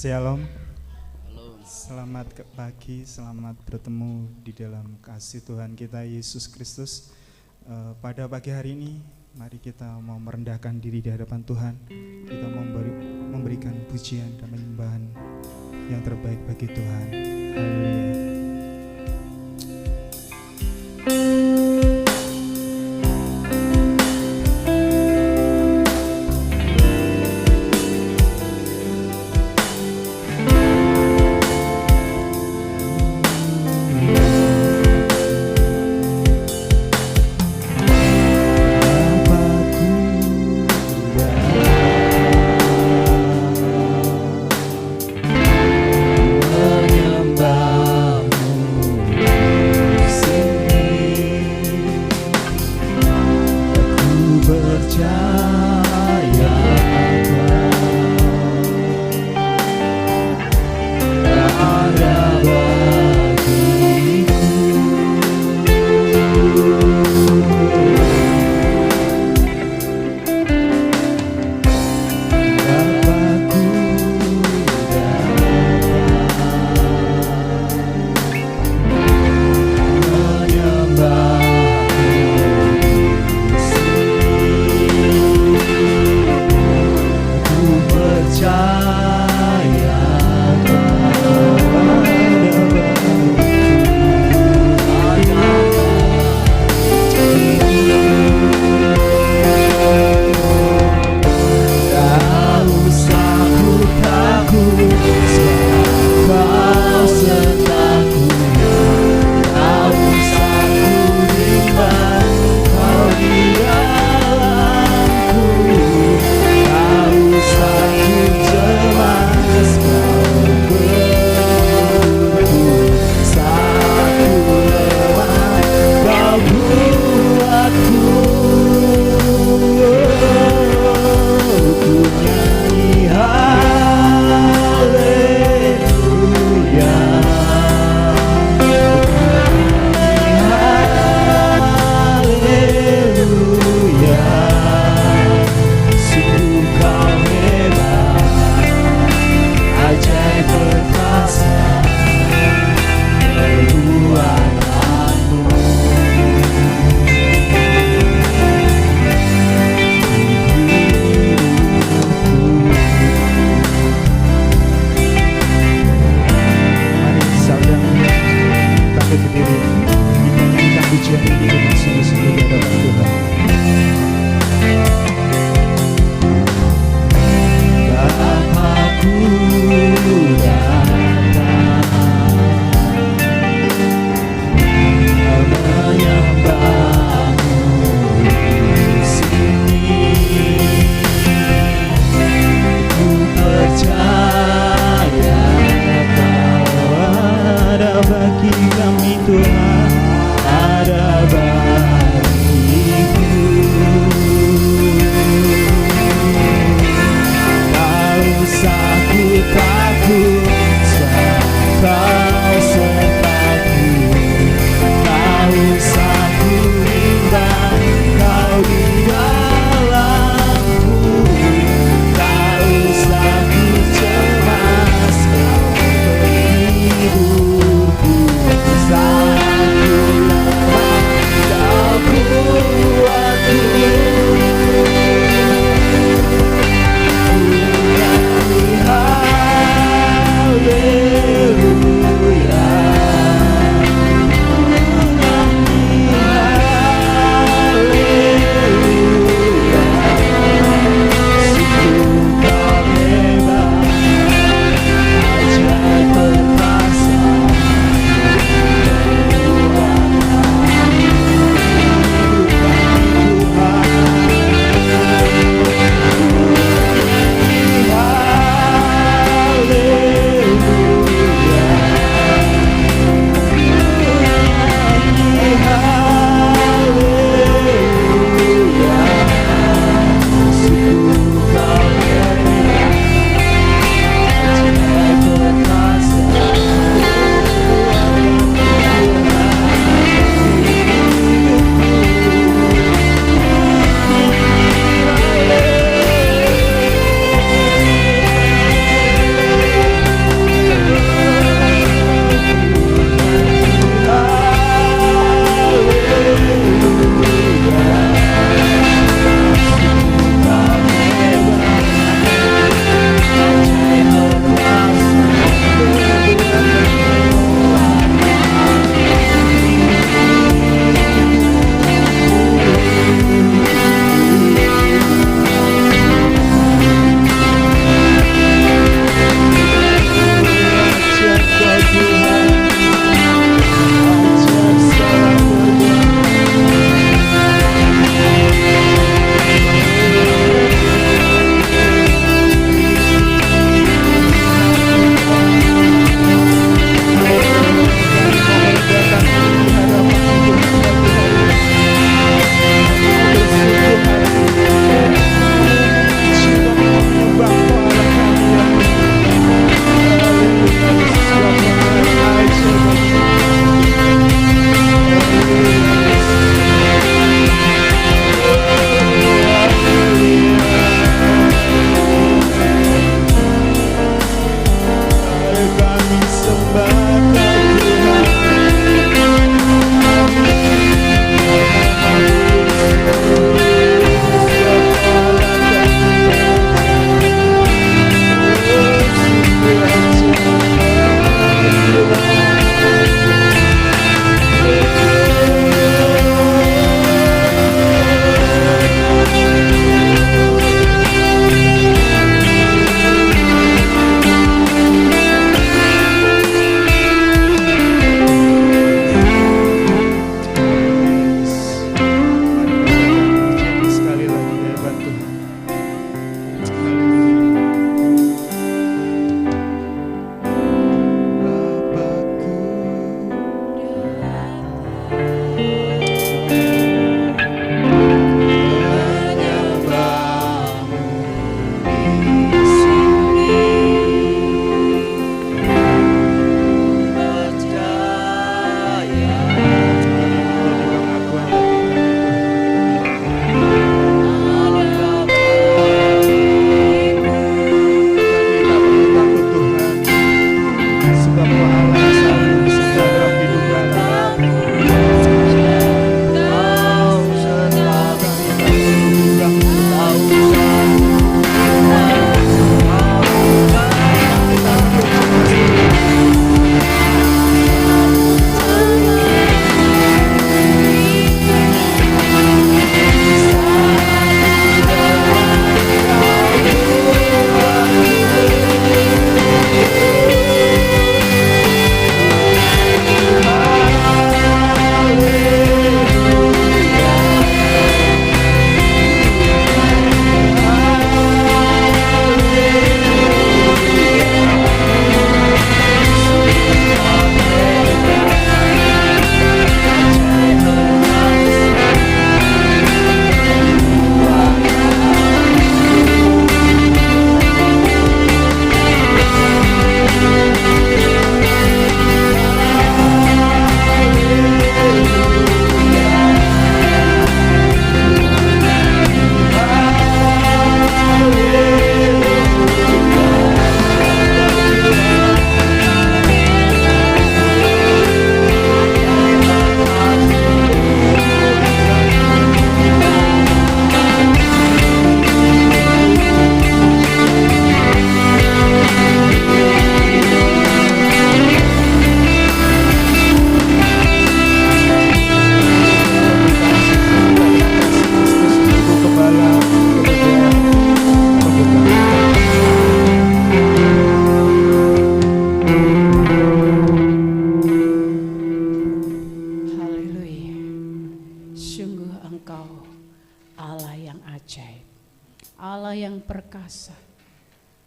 Shalom. Halo. Selamat pagi, selamat bertemu di dalam kasih Tuhan kita Yesus Kristus. Pada pagi hari ini, mari kita mau merendahkan diri di hadapan Tuhan. Kita mau memberikan pujian dan penyembahan yang terbaik bagi Tuhan. Haleluya.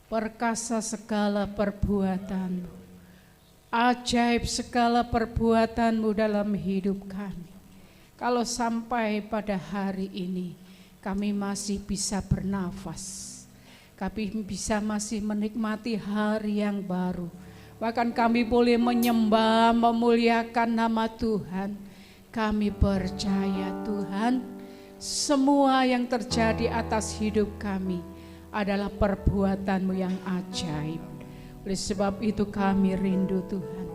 perkasa segala perbuatan-Mu, ajaib segala perbuatan-Mu dalam hidup kami. Kalau sampai pada hari ini kami masih bisa bernafas, kami bisa masih menikmati hari yang baru, bahkan kami boleh menyembah, memuliakan nama Tuhan. Kami percaya Tuhan, semua yang terjadi atas hidup kami adalah perbuatan-Mu yang ajaib. Oleh sebab itu kami rindu Tuhan,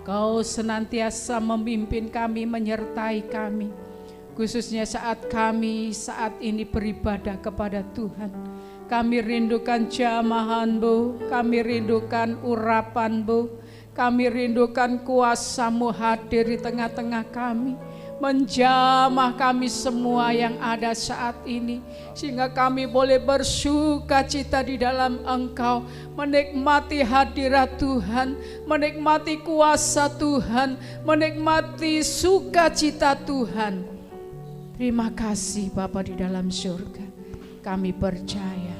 Kau senantiasa memimpin kami, menyertai kami, khususnya saat kami saat ini beribadah kepada Tuhan. Kami rindukan jamahan-Mu, kami rindukan urapan-Mu, kami rindukan kuasa-Mu hadir di tengah-tengah kami, menjamah kami semua yang ada saat ini, sehingga kami boleh bersuka cita di dalam Engkau, menikmati hadirat Tuhan, menikmati kuasa Tuhan, menikmati sukacita Tuhan. Terima kasih Bapa di dalam surga. Kami percaya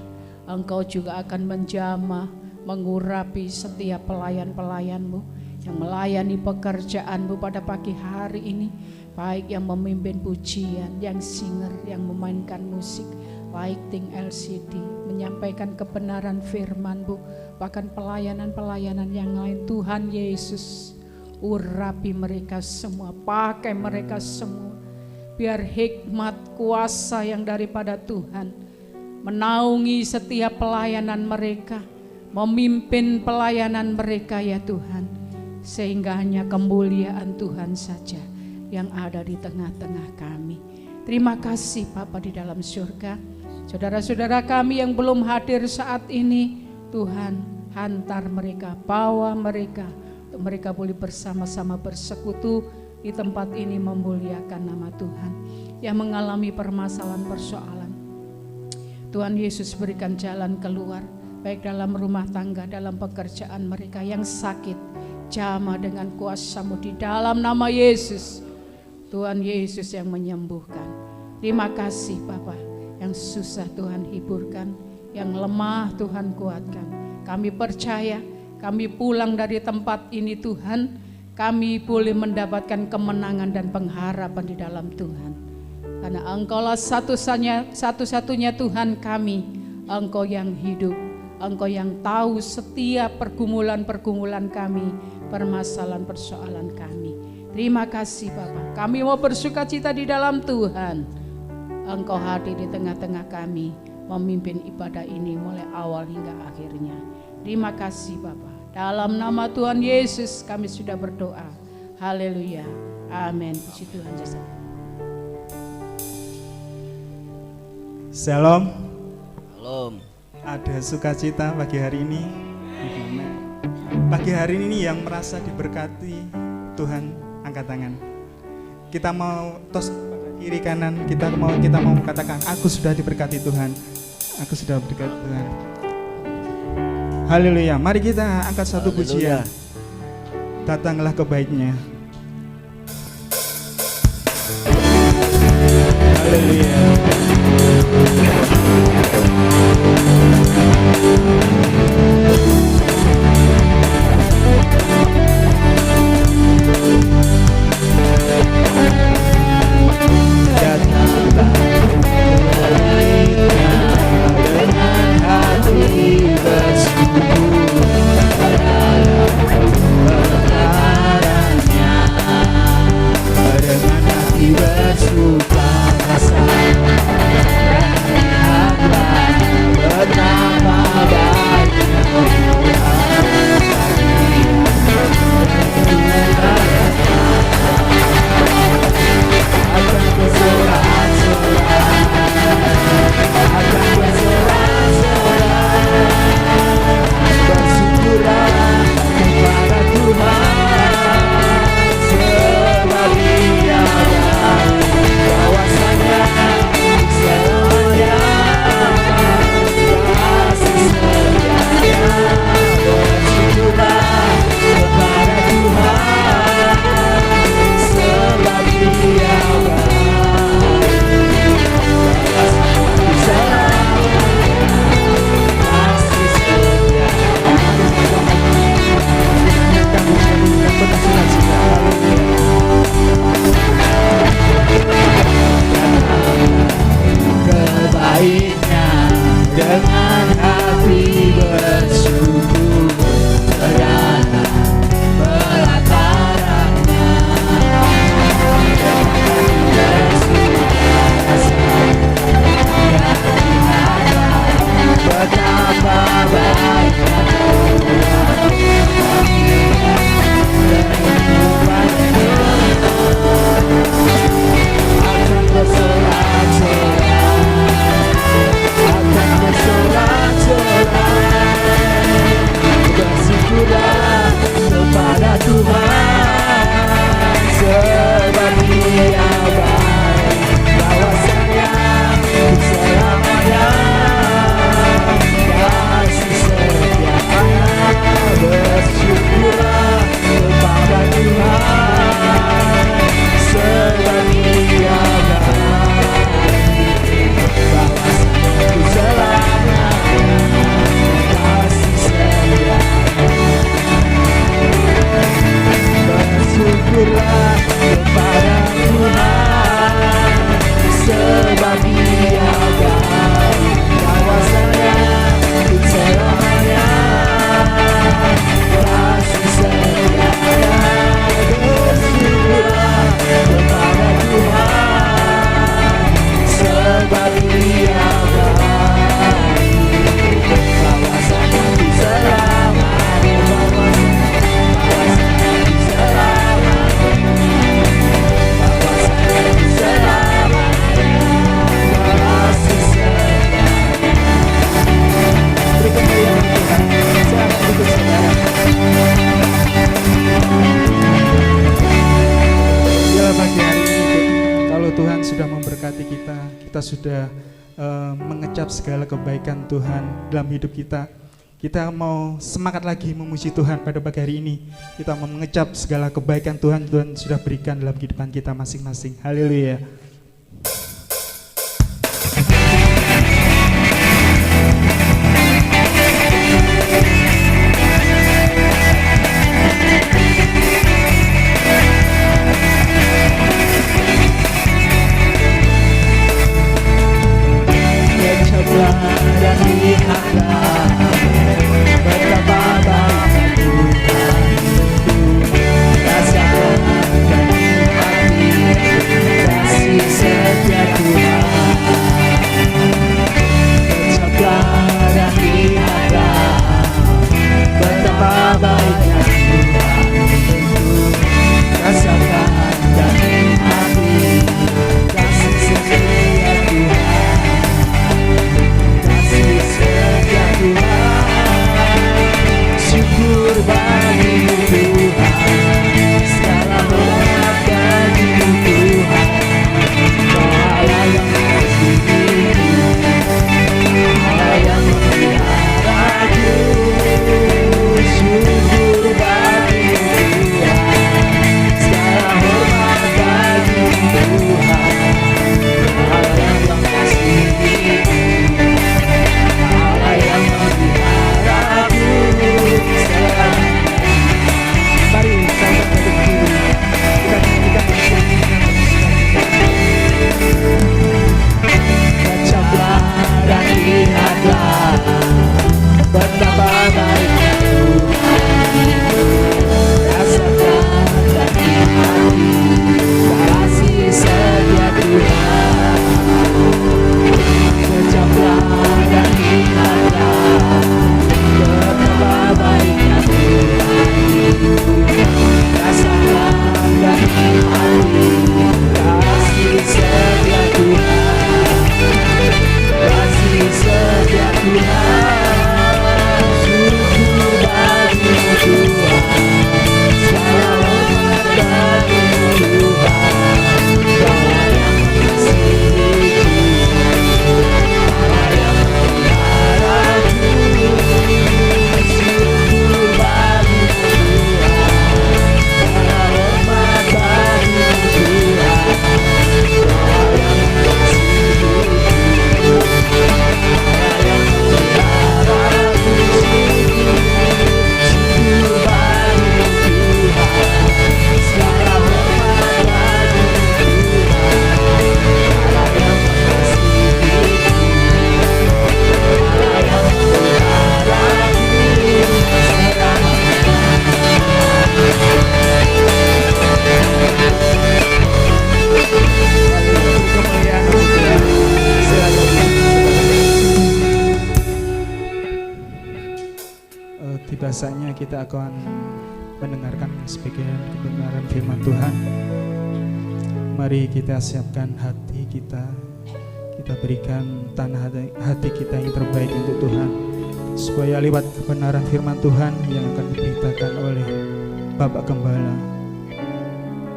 Engkau juga akan menjamah, mengurapi setiap pelayan-pelayan-Mu yang melayani pekerjaan-Mu pada pagi hari ini, baik yang memimpin pujian, yang singer, yang memainkan musik, lighting LCD, menyampaikan kebenaran firman-Mu, bahkan pelayanan-pelayanan yang lain. Tuhan Yesus, urapi mereka semua, pakai mereka semua, biar hikmat kuasa yang daripada Tuhan menaungi setiap pelayanan mereka, memimpin pelayanan mereka ya Tuhan, sehingga hanya kemuliaan Tuhan saja yang ada di tengah-tengah kami. Terima kasih Bapa di dalam surga. Saudara-saudara kami yang belum hadir saat ini, Tuhan hantar mereka, bawa mereka, untuk mereka boleh bersama-sama bersekutu di tempat ini memuliakan nama Tuhan. Yang mengalami permasalahan-persoalan, Tuhan Yesus berikan jalan keluar, baik dalam rumah tangga, dalam pekerjaan mereka. Yang sakit, jamah dengan kuasa-Mu di dalam nama Yesus. Tuhan Yesus yang menyembuhkan. Terima kasih Bapa, yang susah Tuhan hiburkan, yang lemah Tuhan kuatkan. Kami percaya, kami pulang dari tempat ini Tuhan, kami boleh mendapatkan kemenangan dan pengharapan di dalam Tuhan. Karena Engkaulah satu-satunya Tuhan kami, Engkau yang hidup, Engkau yang tahu setiap pergumulan-pergumulan kami, permasalahan-persoalan kami. Terima kasih Bapak, kami mau bersukacita di dalam Tuhan. Engkau hadir di tengah-tengah kami, memimpin ibadah ini mulai awal hingga akhirnya. Terima kasih Bapak, dalam nama Tuhan Yesus kami sudah berdoa. Haleluya, amin. Puji Tuhan Yesus. Shalom. Shalom. Ada sukacita pagi hari ini. Pagi hari ini yang merasa diberkati Tuhan, angkat tangan. Kita mau tos kiri kanan, kita mau katakan, aku sudah diberkati Tuhan. Aku sudah diberkati Tuhan. Haleluya. Mari kita angkat satu pujian. Datanglah kebaiknya. Haleluya. Betapa kita sudah mengecap segala kebaikan Tuhan dalam hidup kita. Kita mau semangat lagi memuji Tuhan pada pagi hari ini. Kita mau mengecap segala kebaikan Tuhan sudah berikan dalam kehidupan kita masing-masing. Haleluya. Dan lihatlah betapa baiknya Tuhan itu, rasakan dan nikmati kasih setia Tuhan. Ucaplah dan lihatlah betapa baiknya Tuhan itu, rasakan dan nikmati kasih setia Tuhan. Syukur bagi Tuhan, segala hormat bagi Tuhan. Kau Allah yang mengasihi, Allah yang memeliharaku. Syukur bagi Tuhan, segala hormat bagi Tuhan. Allah yang mengasihi, mari sama berdiri, kita nyanyikan ucaplah dan lihatlah betapa baiknya Tuhan itu, rasakan dan nikmati kasih setia Tuhan. Ucaplah dan lihatlah betapa baiknya Tuhan itu, rasakan dan nikmati kasih setia Tuhan, kasih setia Tuhan. Syukur bagi Tuhan, segala hormat bagi Tuhan. Kau yang mengasihiku, Allah yang memeliharaku. Syukur bagi Tuhan, segala hormat bagi Tuhan. Kau yang mengasihiku, Allah yang memeliharaku. Syukur bagi Tuhan, segala hormat bagi Tuhan. Allah yang mengasihiku, Allah yang memeliharaku. Tiba saatnya kita akan mendengarkan sebagian kebenaran firman Tuhan. Mari kita siapkan hati kita, kita berikan tanah hati kita yang terbaik untuk Tuhan, supaya lewat kebenaran firman Tuhan yang akan diberitakan oleh Bapak Gembala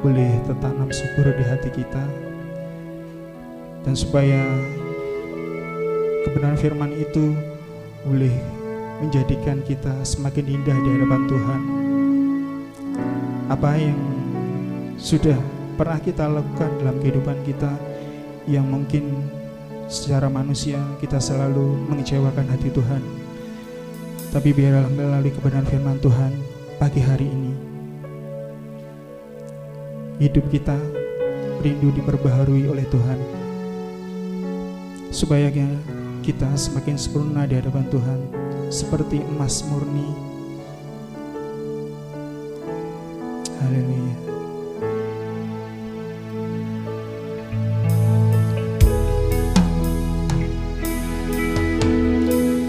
boleh tertanam subur di hati kita, dan supaya kebenaran firman itu boleh menjadikan kita semakin indah di hadapan Tuhan. Apa yang sudah pernah kita lakukan dalam kehidupan kita yang mungkin secara manusia kita selalu mengecewakan hati Tuhan, tapi biarlah melalui kebenaran firman Tuhan pagi hari ini hidup kita rindu diperbaharui oleh Tuhan, supaya kita semakin sempurna di hadapan Tuhan seperti emas murni. Haleluya.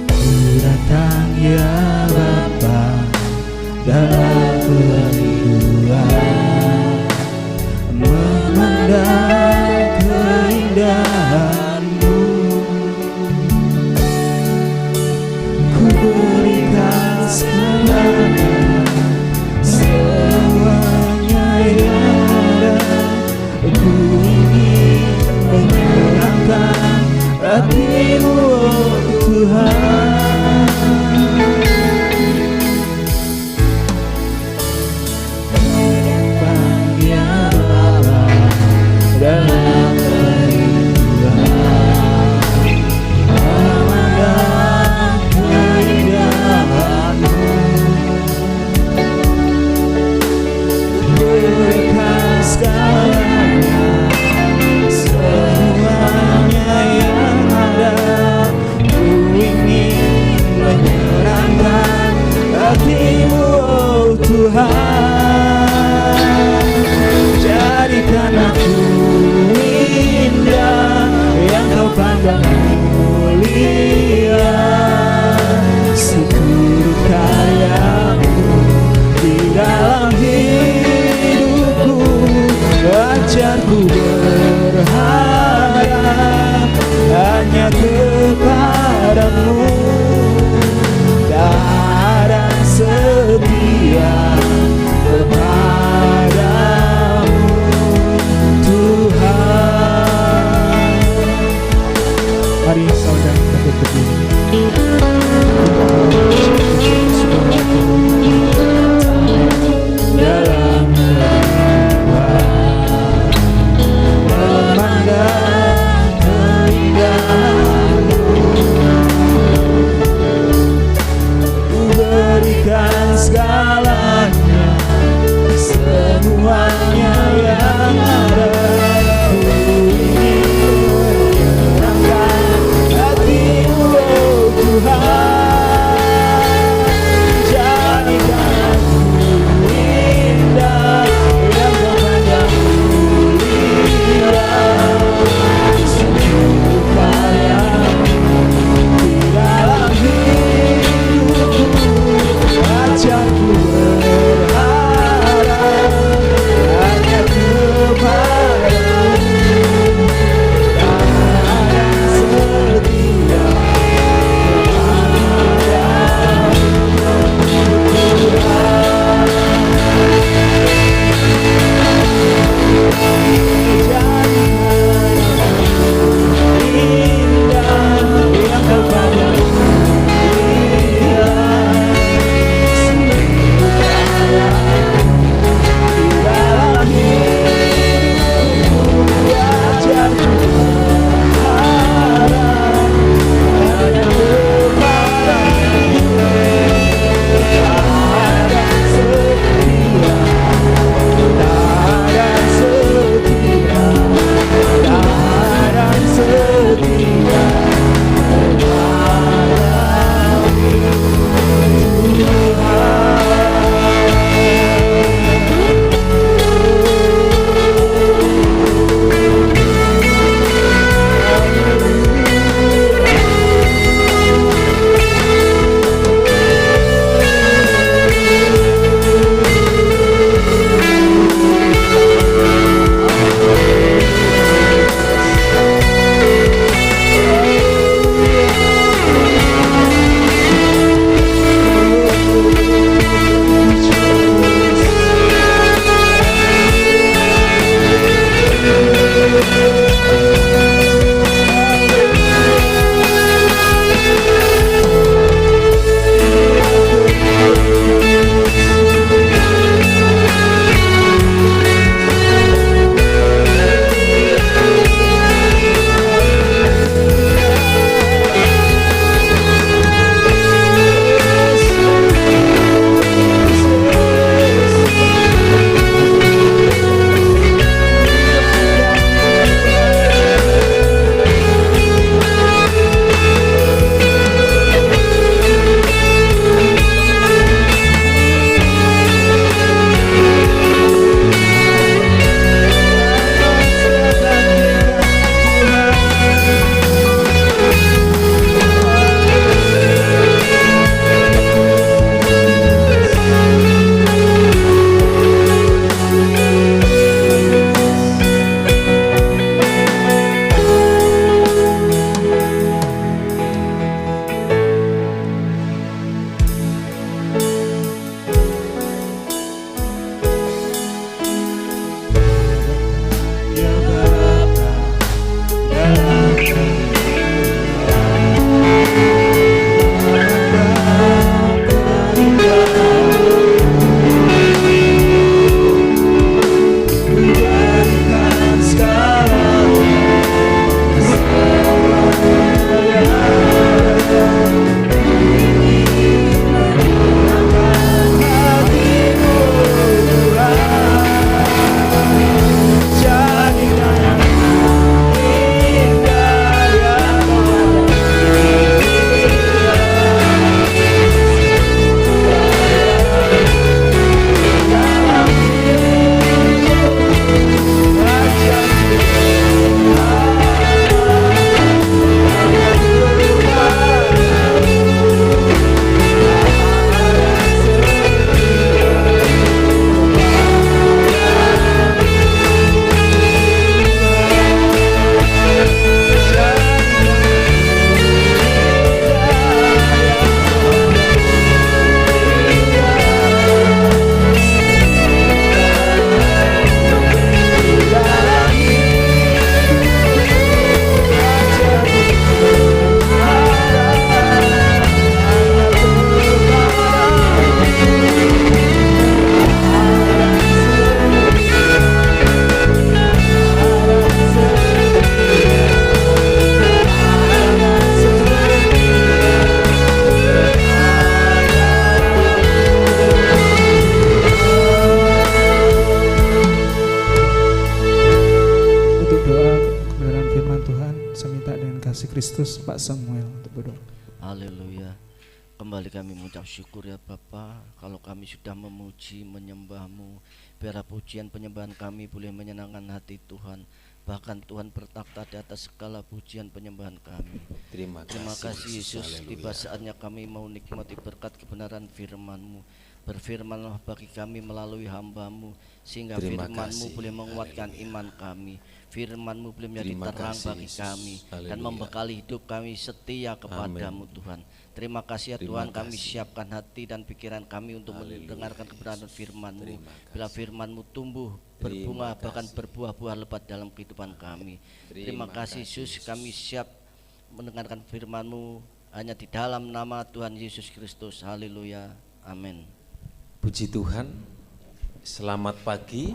Ku datang ya Bapa dalam kerinduan, memandang keindahan-Mu. Ku berikan semuanya yang ada. Ku ingin menyenangkan Ajarku berharap Kristus. Pak Samuel untuk berdoa. Haleluya. Kembali kami mengucap syukur ya Bapa, kalau kami sudah memuji menyembah-Mu, biarlah pujian penyembahan kami boleh menyenangkan hati Tuhan. Bahkan Tuhan bertakhta di atas segala pujian penyembahan kami. Terima kasih Yesus. Haleluya. Tiba saatnya kami mau nikmati berkat kebenaran firman-Mu. Berfirmanlah bagi kami melalui hamba-Mu, sehingga Terima firman-Mu kasih. boleh menguatkan Haleluya. iman kami. Firman-Mu boleh menjadi Terima terang kasih, bagi Yesus. kami dan Haleluya. membekali hidup kami setia kepadamu Tuhan. Terima kasih ya Terima Tuhan, kami kasih. siapkan hati dan pikiran kami untuk Haleluya. mendengarkan kebenaran firman-Mu. Terima kasih. Bila firman-Mu tumbuh, berbunga, bahkan berbuah-buah lebat dalam kehidupan kami. Terima kasih Yesus, kami siap mendengarkan firman-Mu hanya di dalam nama Tuhan Yesus Kristus. Haleluya. Amin. Puji Tuhan. Selamat pagi.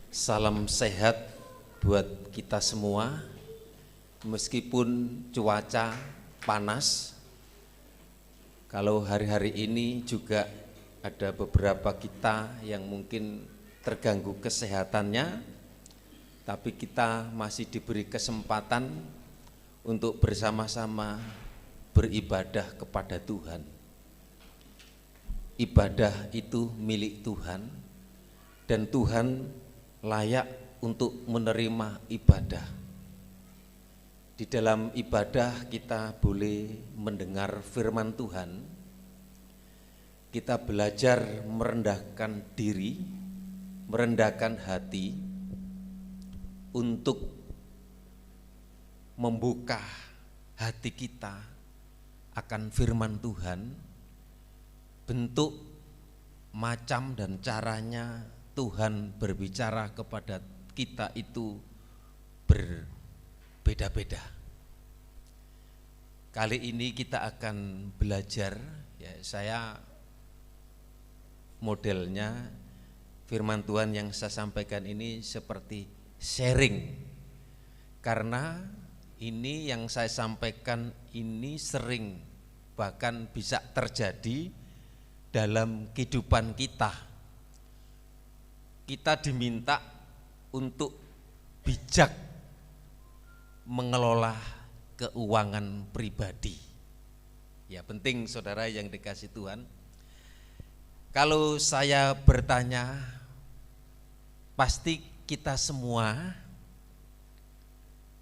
Salam sehat buat kita semua. Meskipun cuaca panas, kalau hari-hari ini juga ada beberapa kita yang mungkin terganggu kesehatannya, tapi kita masih diberi kesempatan untuk bersama-sama beribadah kepada Tuhan. Ibadah itu milik Tuhan, dan Tuhan layak untuk menerima ibadah. Di dalam ibadah kita boleh mendengar firman Tuhan, kita belajar merendahkan diri, merendahkan hati untuk membuka hati kita akan firman Tuhan. Bentuk, macam dan caranya Tuhan berbicara kepada kita itu berbeda-beda. Kali ini kita akan belajar, ya, saya modelnya firman Tuhan yang saya sampaikan ini seperti sharing, karena ini yang saya sampaikan ini sering bahkan bisa terjadi dalam kehidupan kita. Kita diminta untuk bijak mengelola keuangan pribadi. Ya, penting saudara yang dikasih Tuhan. Kalau saya bertanya, pasti kita semua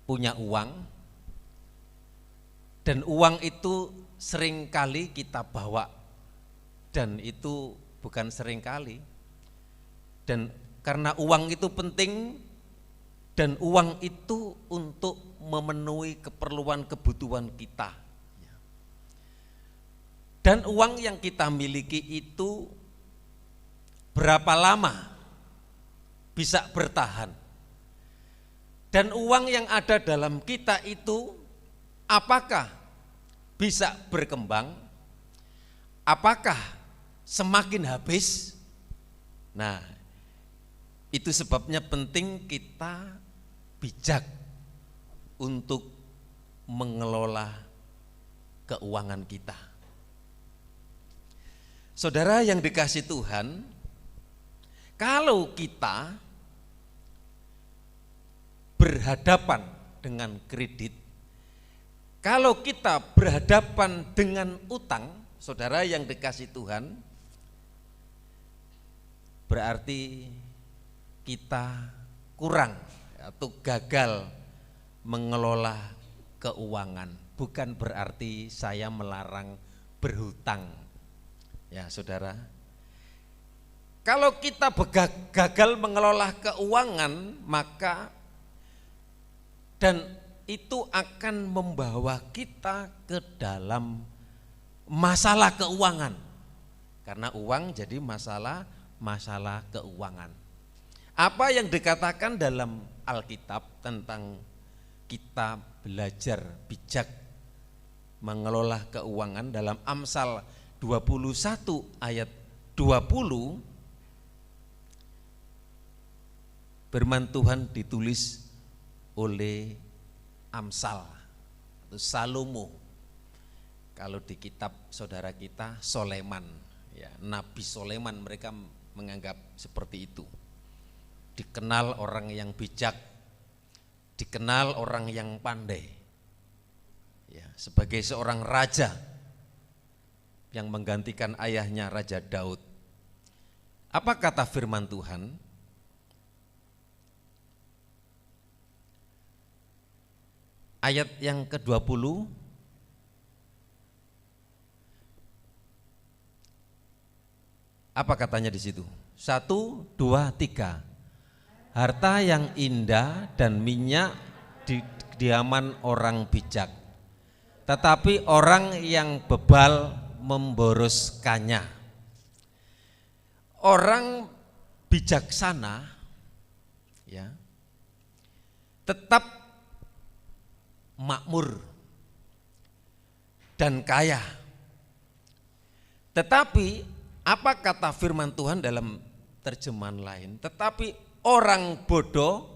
punya uang, dan uang itu seringkali kita bawa, dan itu bukan seringkali. Dan karena uang itu penting, dan uang itu untuk memenuhi keperluan kebutuhan kita. Dan uang yang kita miliki itu berapa lama bisa bertahan? Dan uang yang ada dalam kita itu apakah bisa berkembang? Apakah semakin habis? Nah, itu sebabnya penting kita bijak untuk mengelola keuangan kita. Saudara yang dikasih Tuhan, kalau kita berhadapan dengan kredit, kalau kita berhadapan dengan utang, saudara yang dikasih Tuhan, berarti kita kurang atau gagal mengelola keuangan. Bukan berarti saya melarang berhutang, ya saudara. Kalau kita gagal mengelola keuangan, maka dan itu akan membawa kita ke dalam masalah keuangan. Karena uang jadi masalah keuangan. Apa yang dikatakan dalam Alkitab tentang kita belajar bijak mengelola keuangan dalam Amsal 21 ayat 20, firman Tuhan ditulis oleh Amsal atau Salomo. Kalau di kitab saudara kita Soleman, ya, Nabi Soleman, mereka menganggap seperti itu. Dikenal orang yang bijak, dikenal orang yang pandai. ya, sebagai seorang raja yang menggantikan ayahnya Raja Daud. Apa kata firman Tuhan? Ayat yang ke-20, apa katanya di situ? 1, 2, 3. Harta yang indah dan minyak di kediaman orang bijak, tetapi orang yang bebal memboroskannya. Orang bijaksana ya tetap makmur dan kaya. Tetapi apa kata firman Tuhan dalam terjemahan lain? Tetapi orang bodoh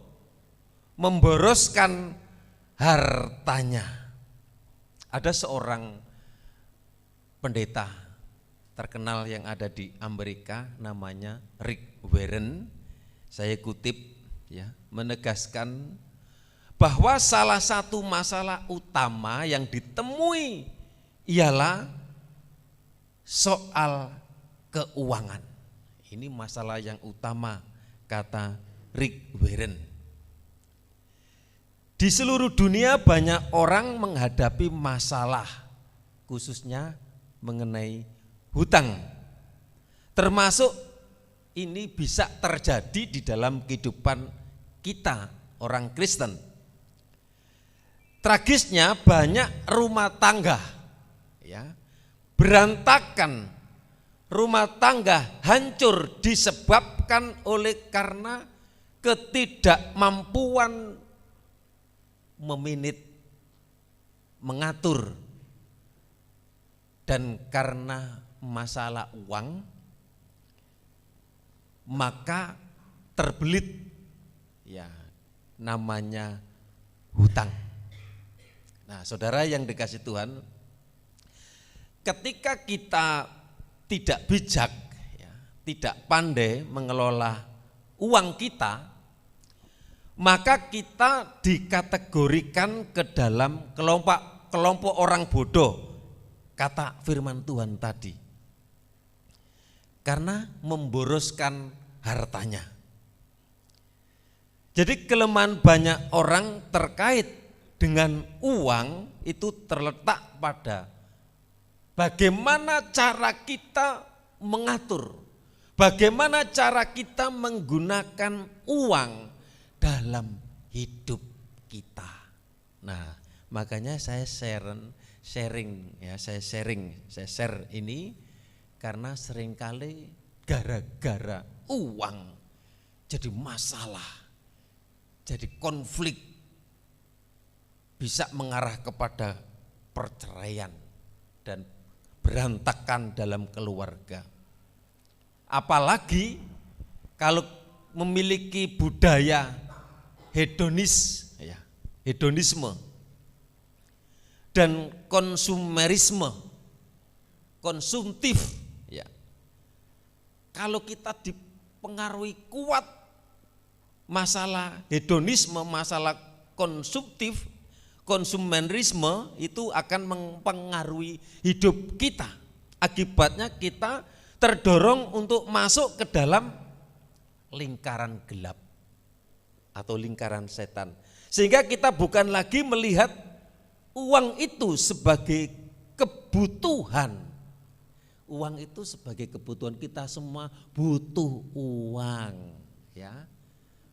memboroskan hartanya. Ada seorang pendeta terkenal yang ada di Amerika, namanya Rick Warren. Saya kutip ya, menegaskan bahwa salah satu masalah utama yang ditemui ialah soal keuangan. Ini masalah yang utama, kata Rick Warren. Di seluruh dunia banyak orang menghadapi masalah, khususnya mengenai hutang. Termasuk ini bisa terjadi di dalam kehidupan kita, orang Kristen. Tragisnya banyak rumah tangga ya, berantakan, rumah tangga hancur disebabkan oleh karena ketidakmampuan memanage, mengatur, dan karena masalah uang maka terbelit ya namanya hutang. Nah, saudara yang dikasih Tuhan, ketika kita tidak bijak ya, tidak pandai mengelola uang kita, maka kita dikategorikan ke dalam kelompok orang bodoh, kata firman Tuhan tadi, karena memboroskan hartanya. Jadi kelemahan banyak orang terkait dengan uang itu terletak pada bagaimana cara kita mengatur, bagaimana cara kita menggunakan uang dalam hidup kita. Nah, makanya saya share ini karena seringkali gara-gara uang jadi masalah, jadi konflik, bisa mengarah kepada perceraian dan berantakan dalam keluarga. Apalagi kalau memiliki budaya hedonisme dan konsumerisme, konsumtif ya. Kalau kita dipengaruhi kuat masalah hedonisme, masalah konsumtif, konsumerisme, itu akan mempengaruhi hidup kita. Akibatnya kita terdorong untuk masuk ke dalam lingkaran gelap atau lingkaran setan. Sehingga kita bukan lagi melihat uang itu sebagai kebutuhan. Uang itu sebagai kebutuhan, kita semua butuh uang ya.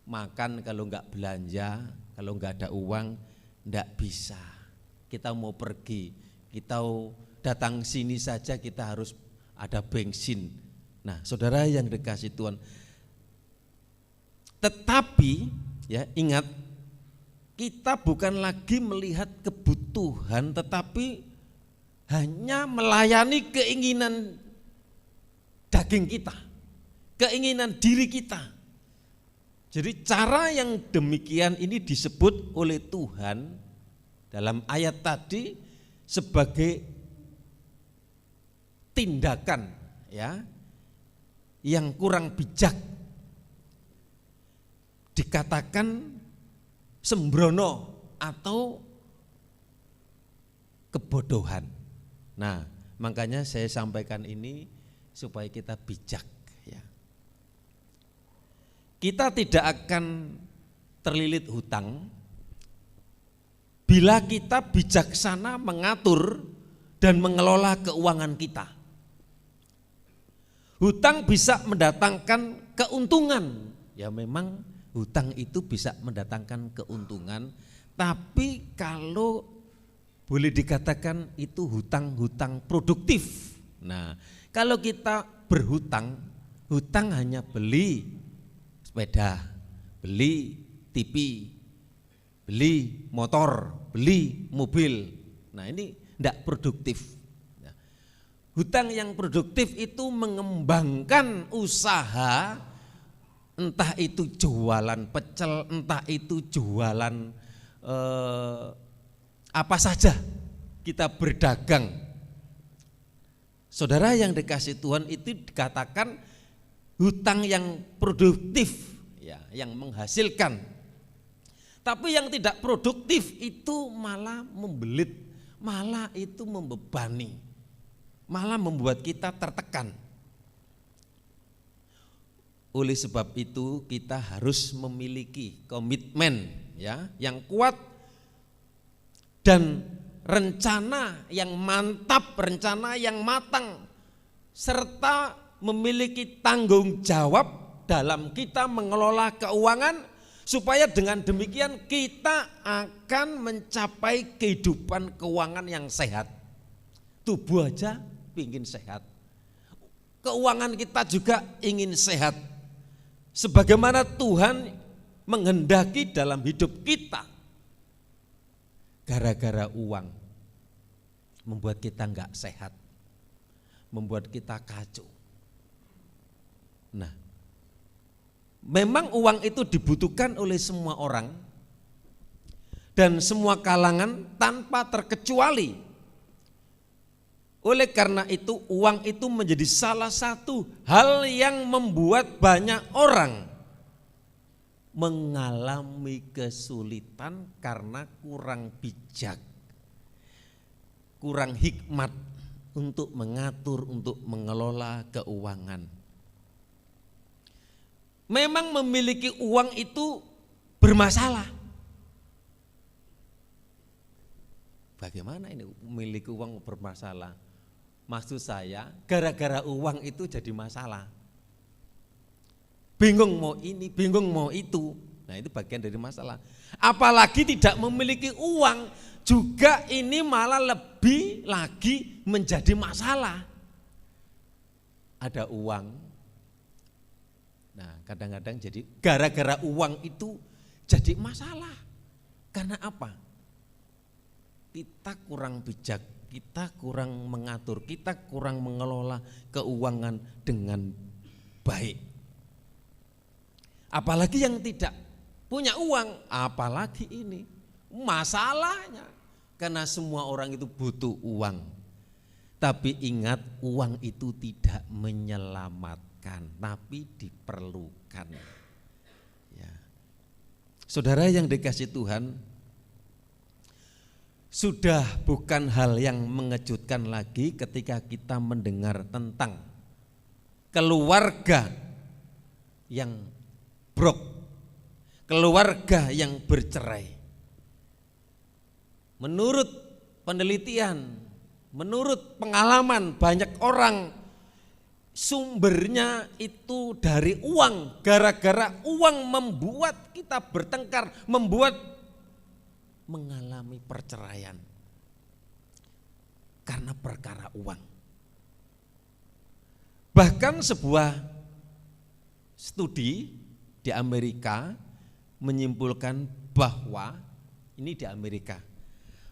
Makan kalau enggak belanja, kalau enggak ada uang enggak bisa. Kita mau pergi, kita datang sini saja kita harus ada bensin. Nah, saudara yang dikasih Tuhan, tetapi ya ingat, kita bukan lagi melihat kebutuhan, tetapi hanya melayani keinginan daging kita, keinginan diri kita. Jadi cara yang demikian ini disebut oleh Tuhan dalam ayat tadi sebagai tindakan ya yang kurang bijak. Dikatakan sembrono atau kebodohan. Nah, makanya saya sampaikan ini supaya kita bijak ya. Kita tidak akan terlilit hutang bila kita bijaksana mengatur dan mengelola keuangan kita. Hutang bisa mendatangkan keuntungan. Ya memang hutang itu bisa mendatangkan keuntungan, tapi kalau boleh dikatakan itu hutang-hutang produktif. Nah, kalau kita berhutang, hutang hanya beli sepeda, beli TV, beli motor, beli mobil. Nah, ini tidak produktif. Hutang yang produktif itu mengembangkan usaha, entah itu jualan pecel, entah itu jualan apa saja, kita berdagang. Saudara yang dikasih Tuhan, itu dikatakan hutang yang produktif ya, yang menghasilkan. Tapi yang tidak produktif itu malah membelit, malah itu membebani, malah membuat kita tertekan. Oleh sebab itu kita harus memiliki komitmen ya yang kuat dan rencana yang mantap, rencana yang matang, serta memiliki tanggung jawab dalam kita mengelola keuangan, supaya dengan demikian kita akan mencapai kehidupan keuangan yang sehat. Tubuh aja ingin sehat, keuangan kita juga ingin sehat, sebagaimana Tuhan menghendaki dalam hidup kita. Gara-gara uang membuat kita enggak sehat, membuat kita kacau. Nah, memang uang itu dibutuhkan oleh semua orang dan semua kalangan tanpa terkecuali. Oleh karena itu uang itu menjadi salah satu hal yang membuat banyak orang mengalami kesulitan karena kurang bijak, kurang hikmat untuk mengatur, untuk mengelola keuangan. Memang memiliki uang itu bermasalah. Bagaimana ini memiliki uang bermasalah? Maksud saya, gara-gara uang itu jadi masalah. Bingung mau ini, bingung mau itu. Nah, itu bagian dari masalah. Apalagi tidak memiliki uang, juga ini malah lebih lagi menjadi masalah. Ada uang. Nah, kadang-kadang jadi gara-gara uang itu jadi masalah. Karena apa? Kita kurang bijak, kita kurang mengatur, kita kurang mengelola keuangan dengan baik. Apalagi yang tidak punya uang, apalagi ini masalahnya. Karena semua orang itu butuh uang. Tapi ingat, uang itu tidak menyelamatkan, tapi diperlukan. Ya. Saudara yang dikasih Tuhan, sudah bukan hal yang mengejutkan lagi ketika kita mendengar tentang keluarga yang brok, keluarga yang bercerai. Menurut penelitian, menurut pengalaman banyak orang, sumbernya itu dari uang. Gara-gara uang membuat kita bertengkar, membuat mengalami perceraian karena perkara uang. Bahkan sebuah studi di Amerika menyimpulkan bahwa ini di Amerika,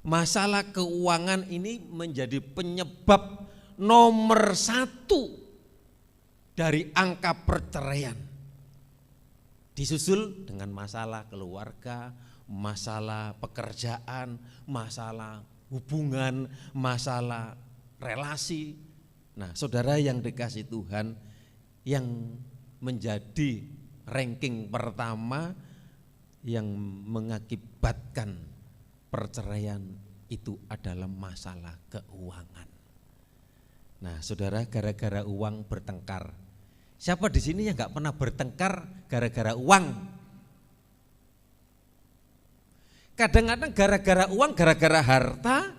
masalah keuangan ini menjadi penyebab nomor 1 dari angka perceraian. Disusul dengan masalah keluarga, masalah pekerjaan, masalah hubungan, masalah relasi. Nah, saudara yang dikasih Tuhan, yang menjadi ranking pertama yang mengakibatkan perceraian itu adalah masalah keuangan. Nah, saudara, gara-gara uang bertengkar. Siapa di sini yang nggak pernah bertengkar gara-gara uang? Kadang-kadang gara-gara uang, gara-gara harta,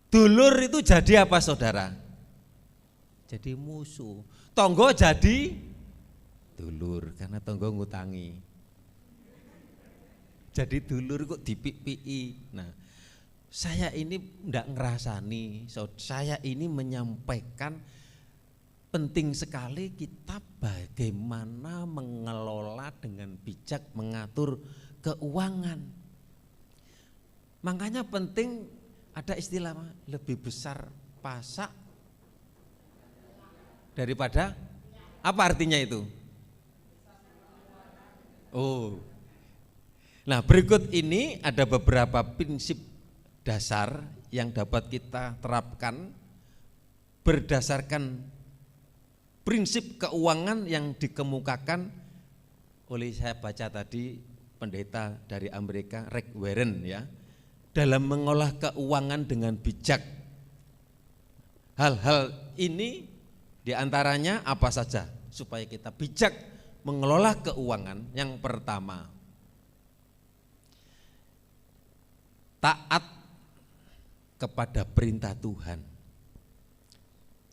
dulur itu jadi apa, saudara? Jadi musuh. Tonggo jadi dulur karena tonggo ngutangi. Jadi dulur kok dipik-piki. Nah, saya ini enggak ngerasani, saya ini menyampaikan penting sekali kita bagaimana mengelola dengan bijak, mengatur keuangan. Makanya penting ada istilah lebih besar pasak daripada, apa artinya itu? Oh, nah berikut ini ada beberapa prinsip dasar yang dapat kita terapkan berdasarkan prinsip keuangan yang dikemukakan oleh, saya baca tadi, pendeta dari Amerika, Rick Warren ya, dalam mengolah keuangan dengan bijak. Hal-hal ini diantaranya apa saja supaya kita bijak mengelola keuangan? Yang pertama, taat kepada perintah Tuhan.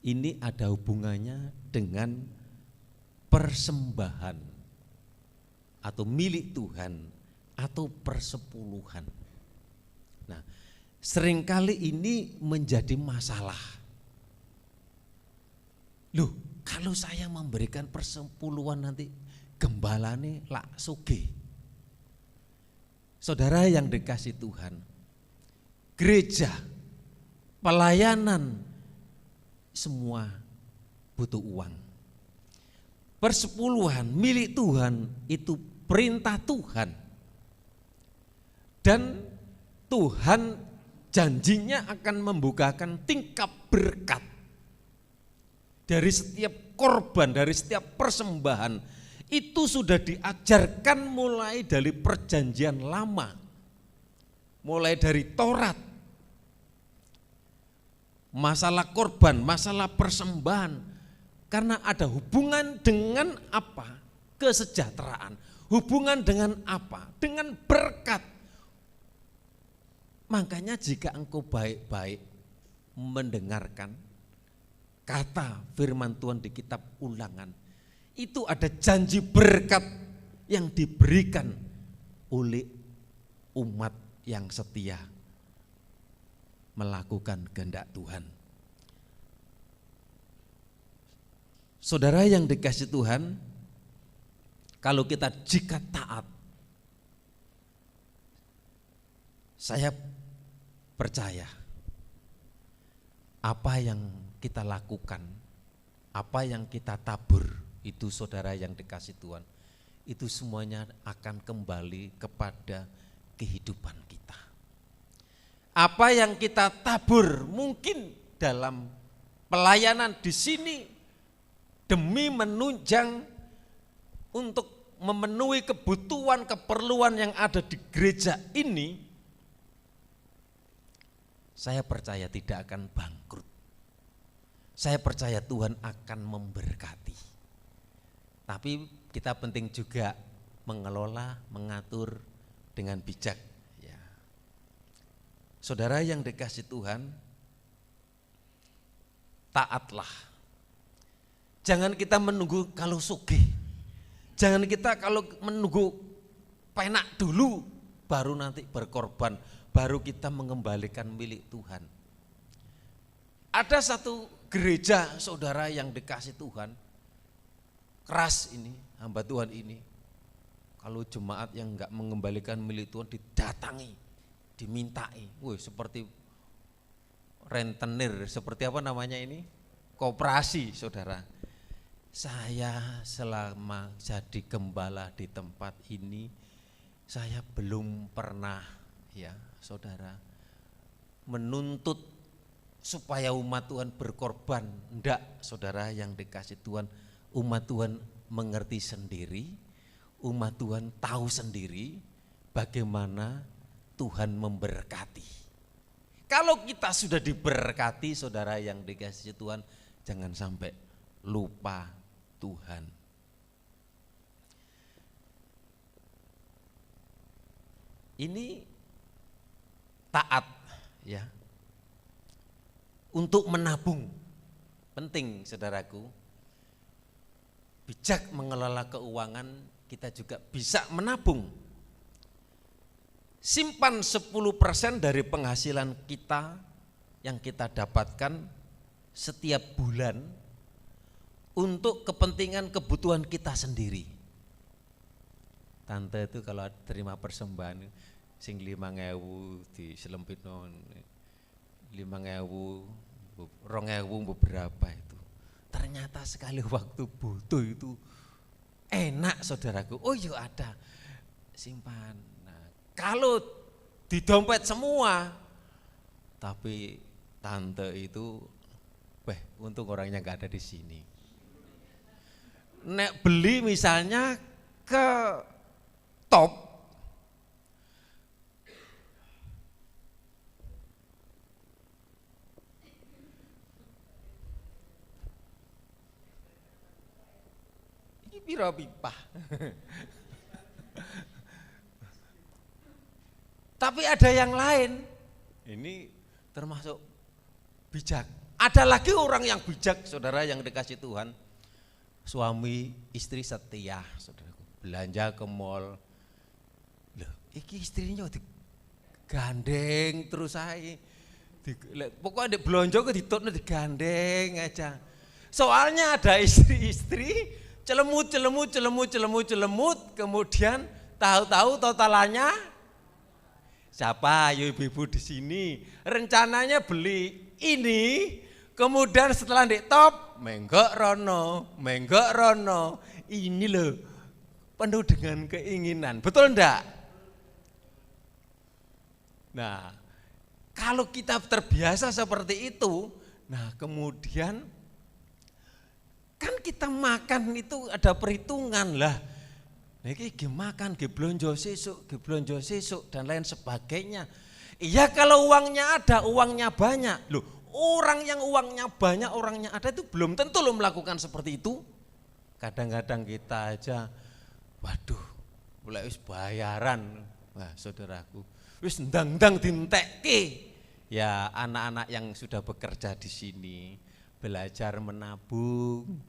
Ini ada hubungannya dengan persembahan atau milik Tuhan atau persepuluhan. Nah, seringkali ini menjadi masalah. Loh, kalau saya memberikan persepuluhan nanti gembalane lak sugih. Saudara yang dikasih Tuhan, gereja, pelayanan, semua butuh uang. Persepuluhan milik Tuhan itu perintah Tuhan. Dan Tuhan janjinya akan membukakan tingkap berkat. Dari setiap korban, dari setiap persembahan, itu sudah diajarkan mulai dari perjanjian lama, mulai dari Taurat. Masalah korban, masalah persembahan, karena ada hubungan dengan apa? Kesejahteraan. Hubungan dengan apa? Dengan berkat. Makanya jika engkau baik-baik mendengarkan kata firman Tuhan di kitab Ulangan, itu ada janji berkat yang diberikan oleh umat yang setia melakukan kehendak Tuhan. Saudara yang dikasih Tuhan, kalau kita jika taat, saya percaya apa yang kita lakukan, apa yang kita tabur, itu saudara yang dikasih Tuhan, itu semuanya akan kembali kepada kehidupan kita. Apa yang kita tabur mungkin dalam pelayanan di sini demi menunjang untuk memenuhi kebutuhan, keperluan yang ada di gereja ini, saya percaya tidak akan bangkrut. Saya percaya Tuhan akan memberkati. Tapi kita penting juga mengelola, mengatur dengan bijak. Ya. Saudara yang dikasih Tuhan, taatlah. Jangan kita menunggu kalau sugih. Jangan kita kalau menunggu penak dulu, baru nanti berkorban, baru kita mengembalikan milik Tuhan. Ada satu gereja saudara yang dikasih Tuhan, keras ini, hamba Tuhan ini. Kalau jemaat yang enggak mengembalikan milik Tuhan didatangi, dimintai. Wih, seperti rentenir, seperti apa namanya ini? Koperasi, saudara. Saya selama jadi gembala di tempat ini, saya belum pernah, ya saudara, menuntut supaya umat Tuhan berkorban. Enggak, saudara yang dikasih Tuhan, umat Tuhan mengerti sendiri, umat Tuhan tahu sendiri bagaimana Tuhan memberkati. Kalau kita sudah diberkati, saudara yang dikasihi Tuhan, jangan sampai lupa Tuhan. Ini taat ya. Untuk menabung penting, saudaraku. Bijak mengelola keuangan, kita juga bisa menabung. Simpan 10% dari penghasilan kita yang kita dapatkan setiap bulan untuk kepentingan kebutuhan kita sendiri. Tante itu kalau terima persembahan sing 5.000 diselempitno 5.000 2.000 beberapa itu. Ternyata sekali waktu butuh itu enak, saudaraku. Oh iya, ada simpan. Nah, kalau di dompet semua, tapi tante itu, untung orangnya nggak ada di sini. Nek beli misalnya ke top, ini piro pipa. Tapi ada yang lain, ini termasuk bijak. Ada lagi orang yang bijak, saudara yang dikasih Tuhan. Suami istri setia, saudaraku. Belanja ke mall. Loh, iki istrinya digandeng terus aja. Pokoknya belanja ke ditutno digandeng aja. Soalnya ada istri-istri celemut, kemudian tahu-tahu totalannya siapa? Ayo ibu-ibu di sini. Rencananya beli ini, kemudian setelah di top, menggok rono. Ini loh, penuh dengan keinginan. Betul enggak? Nah, kalau kita terbiasa seperti itu, nah kemudian kan kita makan itu ada perhitungan lah. Nah ini makan, blonjo sesuk dan lain sebagainya. Iya kalau uangnya ada, uangnya banyak. Loh, orang yang uangnya banyak, orangnya ada itu belum tentu lo melakukan seperti itu. Kadang-kadang kita aja, waduh, mulai wis bayaran. Wah, saudaraku, wis ndang-ndang dintekke. Ya anak-anak yang sudah bekerja di sini belajar menabung.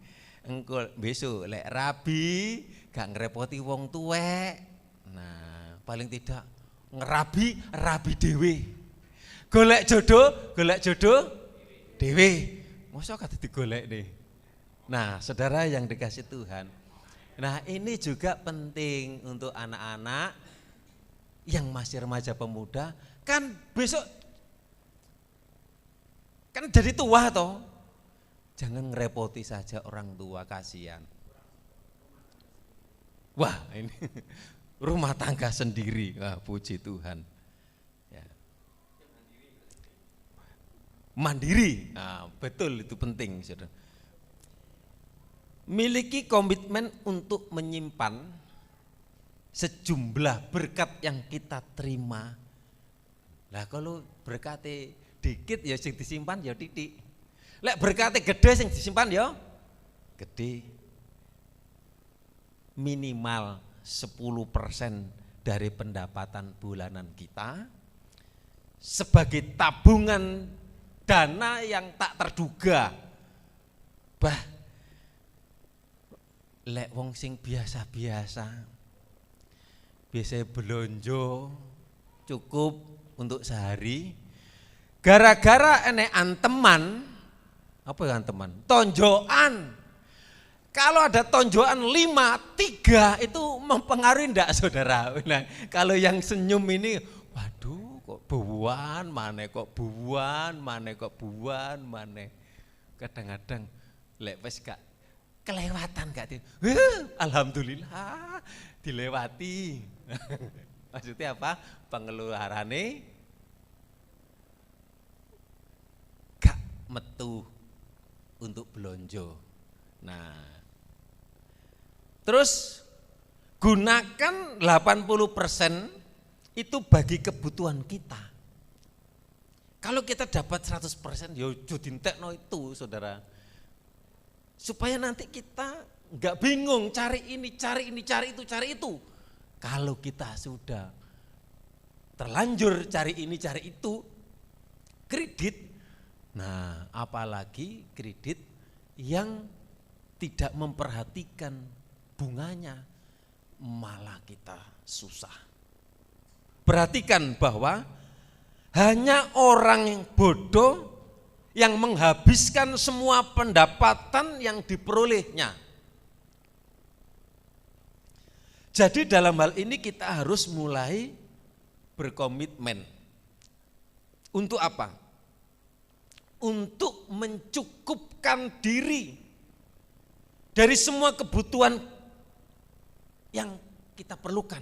Engko besok lek rabi gak ngerepoti wong tuwek. Nah, paling tidak rabi dhewe. Golek jodoh dhewe. Mosok kate digolek nih. Nah, saudara yang dikasih Tuhan. Nah, ini juga penting untuk anak-anak yang masih remaja pemuda, kan besok kan jadi tua toh. Jangan ngerepoti saja orang tua, kasihan. Wah, ini rumah tangga sendiri. Wah, puji Tuhan. Ya. Mandiri. Nah, betul, itu penting, saudara. Miliki komitmen untuk menyimpan sejumlah berkat yang kita terima. Nah, kalau berkatnya dikit ya sing disimpan ya titik. Lek berkatnya gede sing disimpan ya gede. Minimal 10% dari pendapatan bulanan kita sebagai tabungan dana yang tak terduga. Lek wong sing biasa-biasa belonjo cukup untuk sehari, gara-gara enek anteman. Apa ya anteman? Tonjokan. Kalau ada tonjokan 5-3 itu mempengaruhi enggak, saudara? Nah, kalau yang senyum ini, waduh kok buan, mana kok buan. Kadang-kadang lek wis gak kelewatan gak alhamdulillah dilewati. Maksudnya apa? Pengeluarannya gak metu untuk belonjo. Nah, terus gunakan 80% itu bagi kebutuhan kita. Kalau kita dapat 100% ya dintekno itu saudara. Supaya nanti kita enggak bingung cari ini, cari itu, cari itu. Kalau kita sudah terlanjur cari ini, cari itu, kredit. Nah, apalagi kredit yang tidak memperhatikan bunganya, malah kita susah. Perhatikan bahwa hanya orang yang bodoh yang menghabiskan semua pendapatan yang diperolehnya. Jadi dalam hal ini kita harus mulai berkomitmen. Untuk apa? Untuk mencukupkan diri dari semua kebutuhan yang kita perlukan.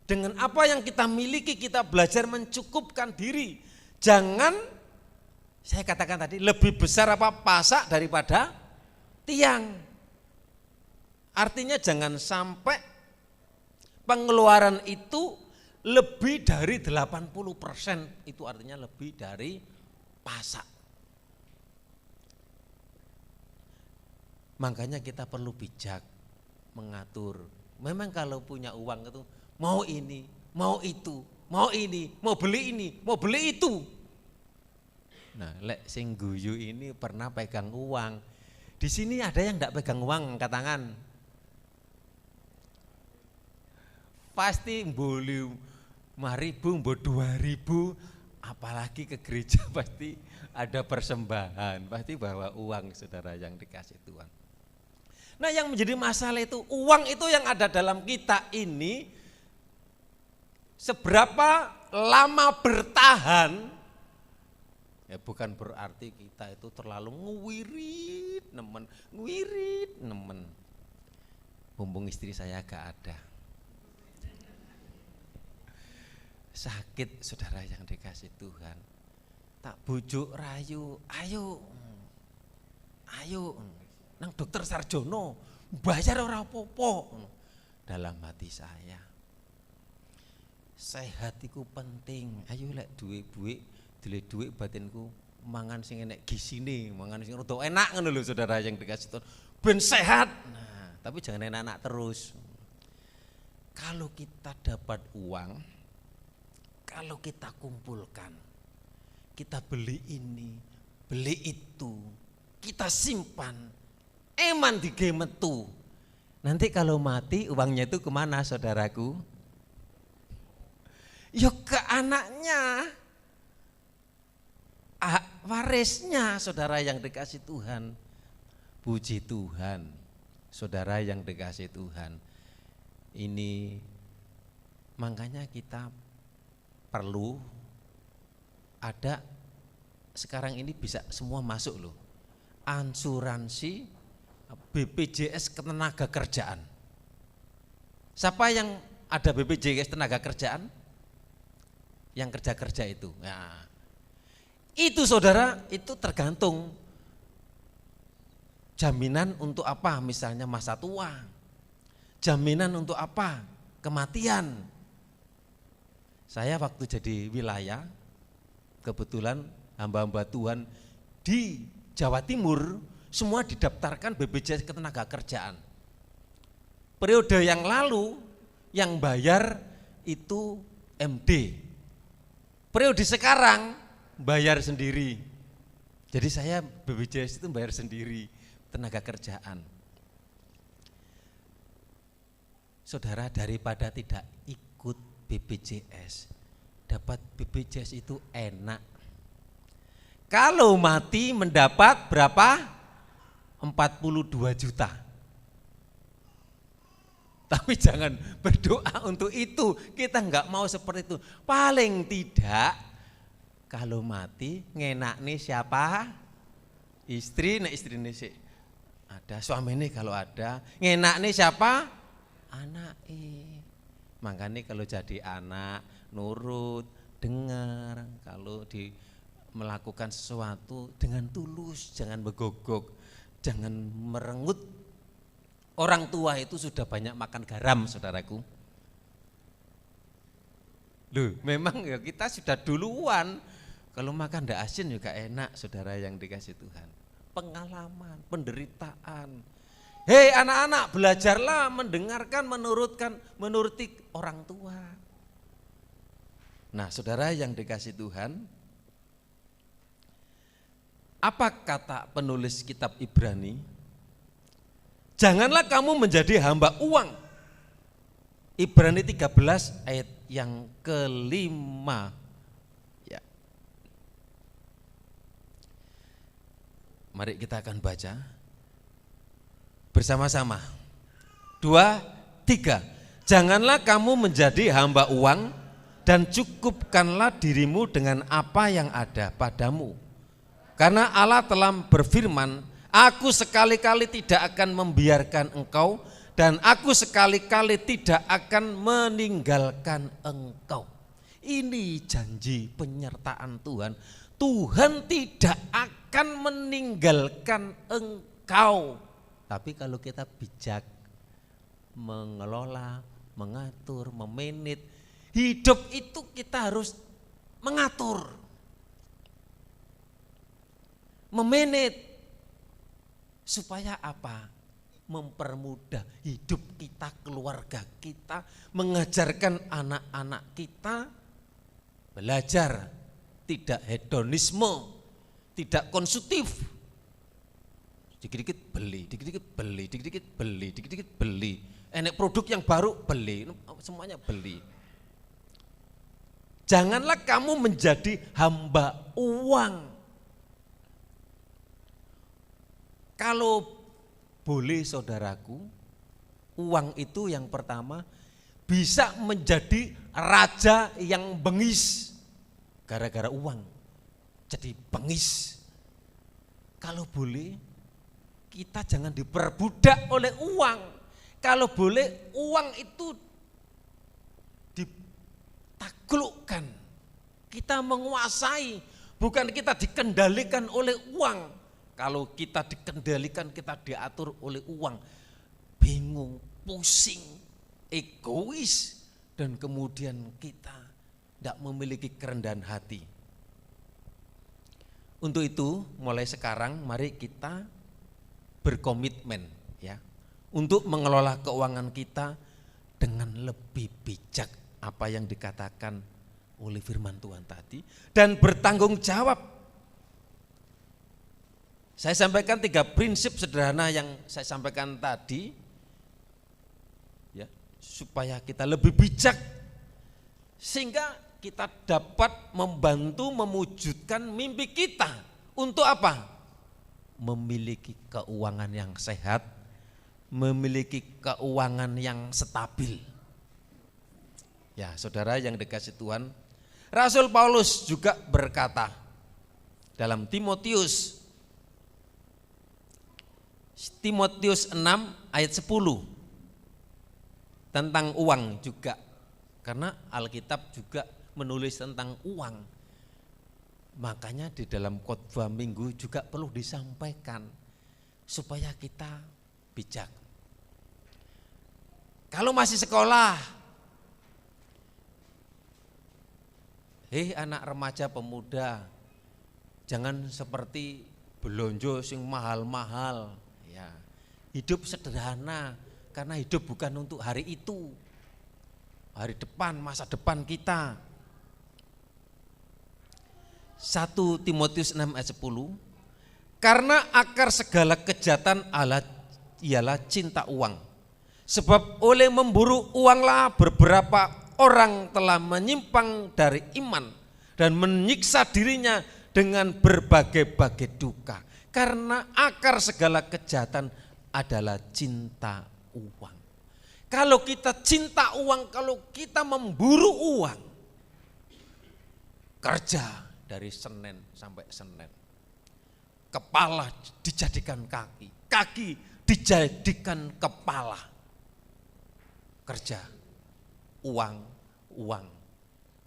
Dengan apa yang kita miliki kita belajar mencukupkan diri. Jangan, saya katakan tadi, lebih besar apa pasak daripada tiang. Artinya jangan sampai pengeluaran itu lebih dari 80%, itu artinya lebih dari pasak. Makanya kita perlu bijak mengatur. Memang kalau punya uang itu mau ini, mau itu, mau ini, mau beli ini, mau beli itu. Nah, lek sing guyu ini pernah pegang uang. Di sini ada yang enggak pegang uang, angkat tangan. Pasti boleh 5.000, mbok 2.000, apalagi ke gereja pasti ada persembahan, pasti bawa uang saudara yang dikasih Tuhan. Nah, yang menjadi masalah itu uang itu yang ada dalam kita ini seberapa lama bertahan, ya bukan berarti kita itu terlalu ngewirit nemen. Mumpung istri saya gak ada. Sakit saudara yang dikasih Tuhan. Tak bujuk rayu, ayo nang dokter Sarjono, bayar ora apa-apa. Dalam hati saya, sehat iku penting. Ayo lek duwe duit batinku mangan sing enek gisine, mangan sing rada enak ngono lho saudara yang dikasih Tuhan. Ben sehat. Nah, tapi jangan enak-enak terus. Kalau kita dapat uang, kalau kita kumpulkan, kita beli ini, beli itu, kita simpan, eman dige metu. Nanti kalau mati uangnya itu kemana saudaraku? Ya ke anaknya, warisnya saudara yang dikasih Tuhan. Puji Tuhan, saudara yang dikasih Tuhan. Ini makanya kita perlu ada, sekarang ini bisa semua masuk loh, asuransi BPJS ketenaga kerjaan. Siapa yang ada BPJS tenaga kerjaan? Yang kerja-kerja itu. Nah, itu saudara, itu tergantung jaminan untuk apa, misalnya masa tua, jaminan untuk apa, kematian. Saya waktu jadi wilayah, kebetulan hamba-hamba Tuhan di Jawa Timur semua didaftarkan BPJS ketenaga kerjaan. Periode yang lalu yang bayar itu MD. Periode sekarang bayar sendiri. Jadi saya BPJS itu bayar sendiri, tenaga kerjaan. Saudara, daripada tidak ikut BPJS, dapat BPJS itu enak. Kalau mati mendapat berapa? 42 juta. Tapi jangan berdoa untuk itu, kita enggak mau seperti itu. Paling tidak kalau mati ngenak nih siapa? Istri, nah istri nih sih ada, suami nih kalau ada, ngenak nih siapa? Anak. Makanya kalau jadi anak nurut, dengar, kalau melakukan sesuatu dengan tulus, jangan begogok, jangan merengut. Orang tua itu sudah banyak makan garam, saudaraku. Loh, memang ya kita sudah duluan. Kalau makan ndak asin juga enak, saudara yang dikasih Tuhan. Pengalaman, penderitaan. Hei anak-anak, belajarlah mendengarkan, menuruti orang tua. Nah, saudara yang dikasih Tuhan, apa kata penulis kitab Ibrani? Janganlah kamu menjadi hamba uang. Ibrani 13 ayat yang kelima. Ya. Mari kita akan baca bersama-sama. 2, 3. Janganlah kamu menjadi hamba uang dan cukupkanlah dirimu dengan apa yang ada padamu. Karena Allah telah berfirman, aku sekali-kali tidak akan membiarkan engkau dan aku sekali-kali tidak akan meninggalkan engkau. Ini janji penyertaan Tuhan. Tuhan tidak akan meninggalkan engkau. Tapi kalau kita bijak mengelola, mengatur, memanage hidup itu, kita harus mengatur, memanage supaya apa? Mempermudah hidup kita, keluarga kita, mengajarkan anak-anak kita belajar tidak hedonisme, tidak konsumtif. Dikit-dikit beli, dikit-dikit beli, dikit-dikit beli, dikit-dikit beli. Enak produk yang baru beli, semuanya beli. Janganlah kamu menjadi hamba uang. Kalau boleh saudaraku, uang itu yang pertama bisa menjadi raja yang bengis. Gara-gara uang jadi bengis. Kalau boleh kita jangan diperbudak oleh uang. Kalau boleh uang itu ditaklukkan. Kita menguasai, bukan kita dikendalikan oleh uang. Kalau kita dikendalikan, kita diatur oleh uang, bingung, pusing, egois, dan kemudian kita tidak memiliki kerendahan hati. Untuk itu, mulai sekarang mari kita berkomitmen ya, untuk mengelola keuangan kita dengan lebih bijak, apa yang dikatakan oleh firman Tuhan tadi, dan bertanggung jawab. Saya sampaikan 3 prinsip sederhana yang saya sampaikan tadi, ya, supaya kita lebih bijak, sehingga kita dapat membantu mewujudkan mimpi kita. Untuk apa? Memiliki keuangan yang sehat, memiliki keuangan yang stabil. Ya, saudara yang dikasih Tuhan, Rasul Paulus juga berkata dalam Timotius 6 ayat 10 tentang uang juga, karena Alkitab juga menulis tentang uang. Makanya di dalam khotbah minggu juga perlu disampaikan supaya kita bijak. Kalau masih sekolah, anak remaja pemuda, jangan seperti belonjo sing mahal-mahal. Ya, hidup sederhana, karena hidup bukan untuk hari itu, hari depan, masa depan kita. 1 Timotius 6 ayat 10, karena akar segala kejahatan ialah cinta uang. Sebab oleh memburu uanglah beberapa orang telah menyimpang dari iman dan menyiksa dirinya dengan berbagai-bagai duka. Karena akar segala kejahatan adalah cinta uang. Kalau kita cinta uang, kalau kita memburu uang, kerja dari Senin sampai Senin, kepala dijadikan kaki, kaki dijadikan kepala, kerja, uang, uang.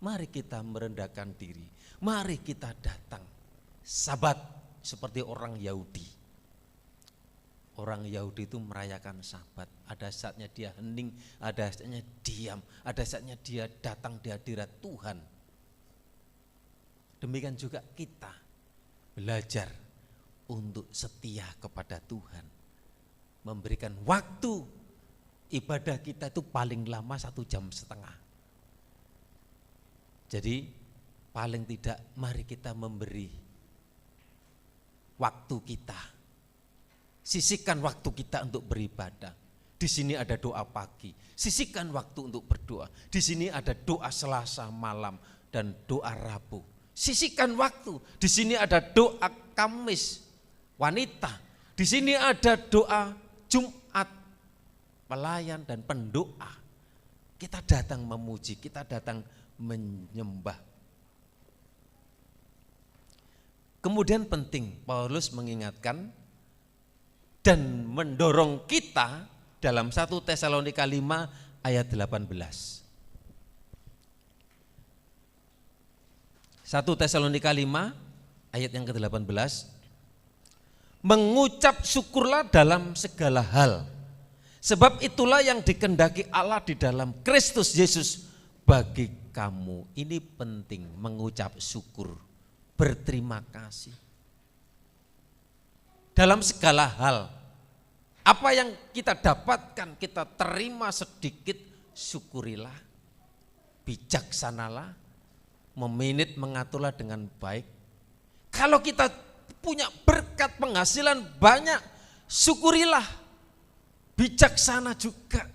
Mari kita merendahkan diri, mari kita datang sabat seperti orang Yahudi. orang Yahudi itu merayakan Sabat. Ada saatnya dia hening, ada saatnya diam, ada saatnya dia datang di hadirat Tuhan. Demikian juga kita belajar untuk setia kepada Tuhan. Memberikan waktu ibadah kita itu paling lama 1,5 jam. Jadi paling tidak mari kita memberi waktu kita. Sisihkan waktu kita untuk beribadah. Di sini ada doa pagi, sisihkan waktu untuk berdoa. Di sini ada doa Selasa malam dan doa Rabu. Sisihkan waktu. Di sini ada doa Kamis wanita. Di sini ada doa Jumat pelayan dan pendoa. Kita datang memuji, kita datang menyembah. Kemudian penting Paulus mengingatkan dan mendorong kita dalam 1 Tesalonika 5 ayat 18. 1 Tesalonika 5 ayat yang ke-18. Mengucap syukurlah dalam segala hal, sebab itulah yang dikehendaki Allah di dalam Kristus Yesus bagi kamu. Ini penting, mengucap syukur, berterima kasih. Dalam segala hal, apa yang kita dapatkan, kita terima sedikit, syukurilah, bijaksanalah, memanage mengaturlah dengan baik. Kalau kita punya berkat penghasilan banyak, syukurilah, bijaksana juga.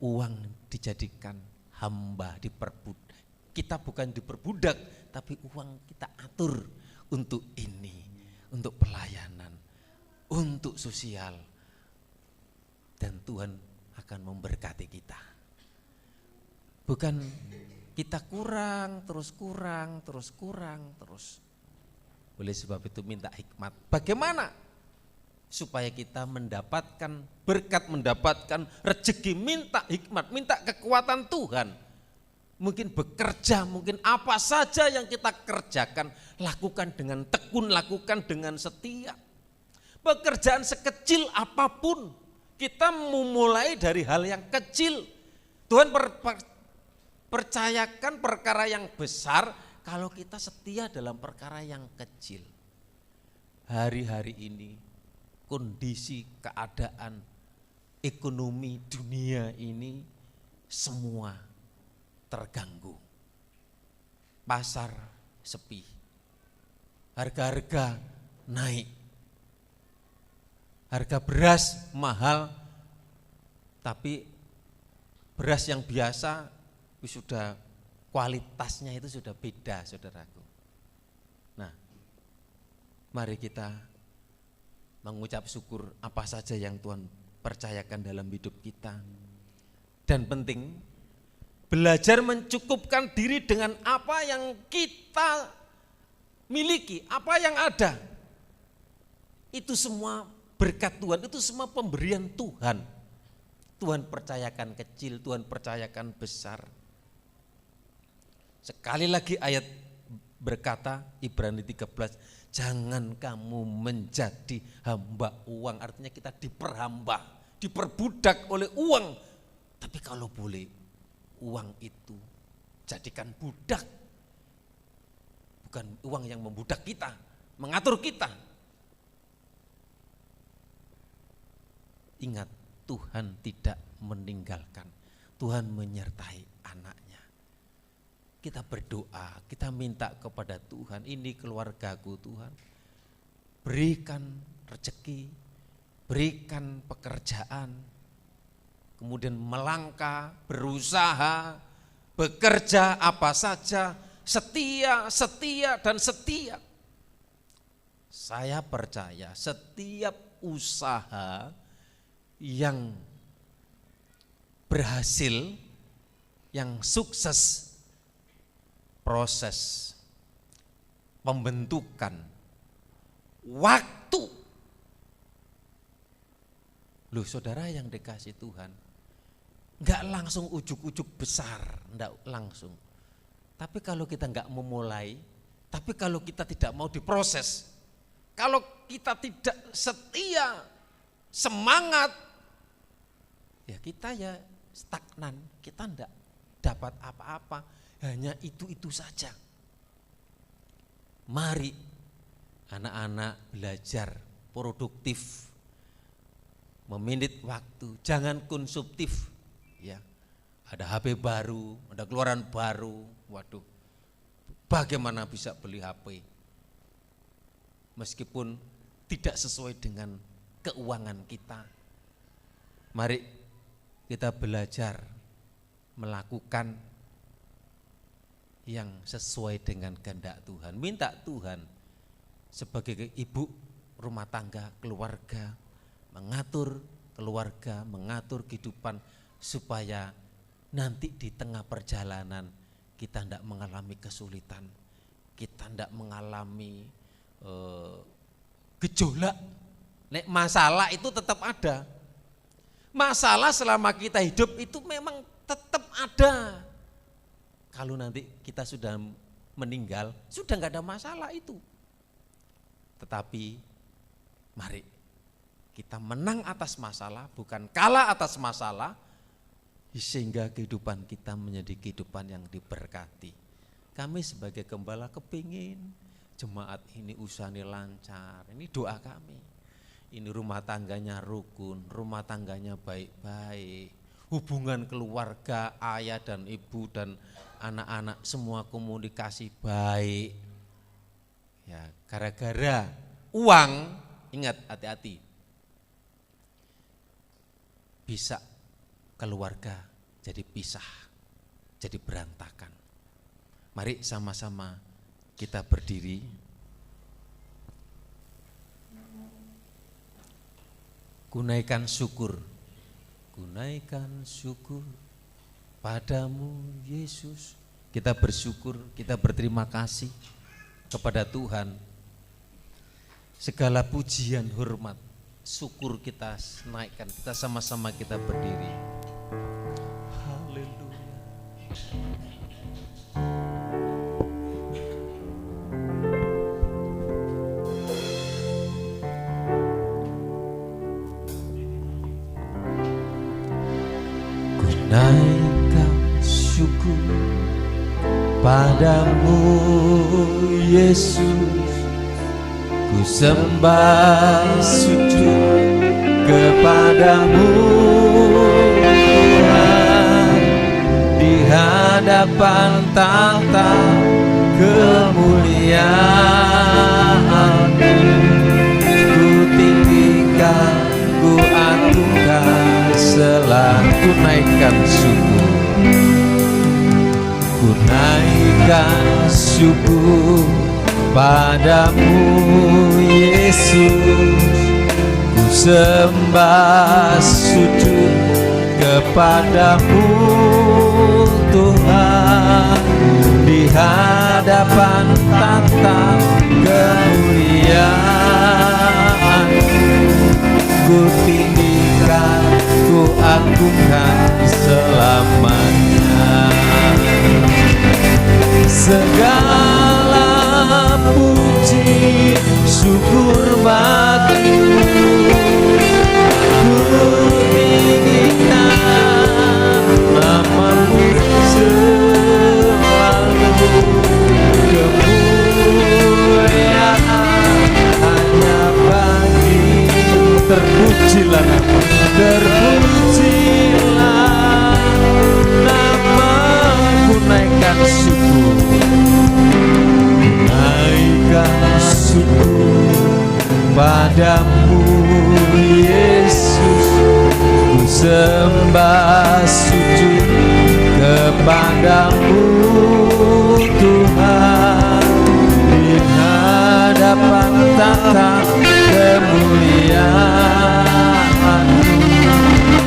Uang dijadikan hamba, kita bukan diperbudak, tapi uang kita atur untuk ini, untuk pelayanan, untuk sosial, dan Tuhan akan memberkati kita. Bukan kita kurang, terus. Oleh sebab itu minta hikmat. Bagaimana supaya kita mendapatkan berkat, mendapatkan rezeki, minta hikmat, minta kekuatan Tuhan. Mungkin bekerja, mungkin apa saja yang kita kerjakan, lakukan dengan tekun, lakukan dengan setia. Pekerjaan sekecil apapun, kita memulai dari hal yang kecil. Tuhan percayakan perkara yang besar kalau kita setia dalam perkara yang kecil. Hari-hari ini kondisi, keadaan, ekonomi dunia ini semua terganggu. Pasar sepi, harga-harga naik, harga beras mahal, tapi beras yang biasa sudah kualitasnya itu sudah beda, saudaraku. Nah, mari kita mengucap syukur apa saja yang Tuhan percayakan dalam hidup kita. Dan penting, belajar mencukupkan diri dengan apa yang kita miliki, apa yang ada. Itu semua berkat Tuhan, itu semua pemberian Tuhan. Tuhan percayakan kecil, Tuhan percayakan besar. Sekali lagi ayat berkata, Ibrani 13, jangan kamu menjadi hamba uang. Artinya kita diperhamba, diperbudak oleh uang. Tapi kalau boleh, uang itu jadikan budak. Bukan uang yang membudak kita, mengatur kita. Ingat, Tuhan tidak meninggalkan, Tuhan menyertai anaknya. Kita berdoa, kita minta kepada Tuhan, ini keluargaku Tuhan, berikan rezeki, berikan pekerjaan, kemudian melangkah, berusaha, bekerja apa saja, setia, dan setia. Saya percaya setiap usaha yang berhasil, yang sukses, proses pembentukan waktu. Loh saudara yang dikasih Tuhan, enggak langsung ujuk-ujuk besar, enggak langsung. Tapi kalau kita enggak memulai, tapi kalau kita tidak mau diproses, kalau kita tidak setia semangat, ya kita ya stagnan, kita enggak dapat apa-apa, hanya itu-itu saja. Mari anak-anak belajar produktif, meminit waktu, jangan konsumtif. Ya, ada HP baru, ada keluaran baru, waduh, bagaimana bisa beli HP? Meskipun tidak sesuai dengan keuangan kita. Mari kita belajar melakukan yang sesuai dengan kehendak Tuhan. Minta Tuhan sebagai ibu rumah tangga, keluarga, mengatur keluarga, mengatur kehidupan supaya nanti di tengah perjalanan kita tidak mengalami kesulitan, kita tidak mengalami gejolak. Nek masalah itu tetap ada. Masalah selama kita hidup itu memang tetap ada. Kalau nanti kita sudah meninggal, sudah nggak ada masalah itu. Tetapi mari kita menang atas masalah, bukan kalah atas masalah, sehingga kehidupan kita menjadi kehidupan yang diberkati. Kami sebagai gembala kepingin jemaat ini usahanya lancar, ini doa kami. Ini rumah tangganya rukun, rumah tangganya baik-baik, hubungan keluarga, ayah dan ibu dan anak-anak semua komunikasi baik. Ya, gara-gara uang, ingat hati-hati, bisa keluarga jadi pisah, jadi berantakan. Mari sama-sama kita berdiri. Kunaikan syukur, kunaikan syukur padamu Yesus. Kita bersyukur, kita berterima kasih kepada Tuhan. Segala pujian, hormat, syukur kita naikkan, kita sama-sama kita berdiri. Haleluya. Naikkan syukur padamu Yesus, ku sembah sujud kepadamu Tuhan, di hadapan tahta kemuliaan-Mu, ku tinggikan, ku agungkan, selalu naikkan syukur. Ku naikkan syukur padamu Yesus, ku sembah sujud kepadamu Tuhan, di hadapan tahta kemuliaan, ku tinggikan, ku agungkan selamanya. Segala puji syukur bagimu, ku tinggikan nama-Mu selalu. Kemuliaan hanya bagi-Mu, terpujilah nama-Mu, terpujilah nama-Mu. Naikkan syukur, naikkan syukur padamu Yesus, ku sembah sujud kepadamu Tuhan, di hadapan tahta kemuliaan-Mu,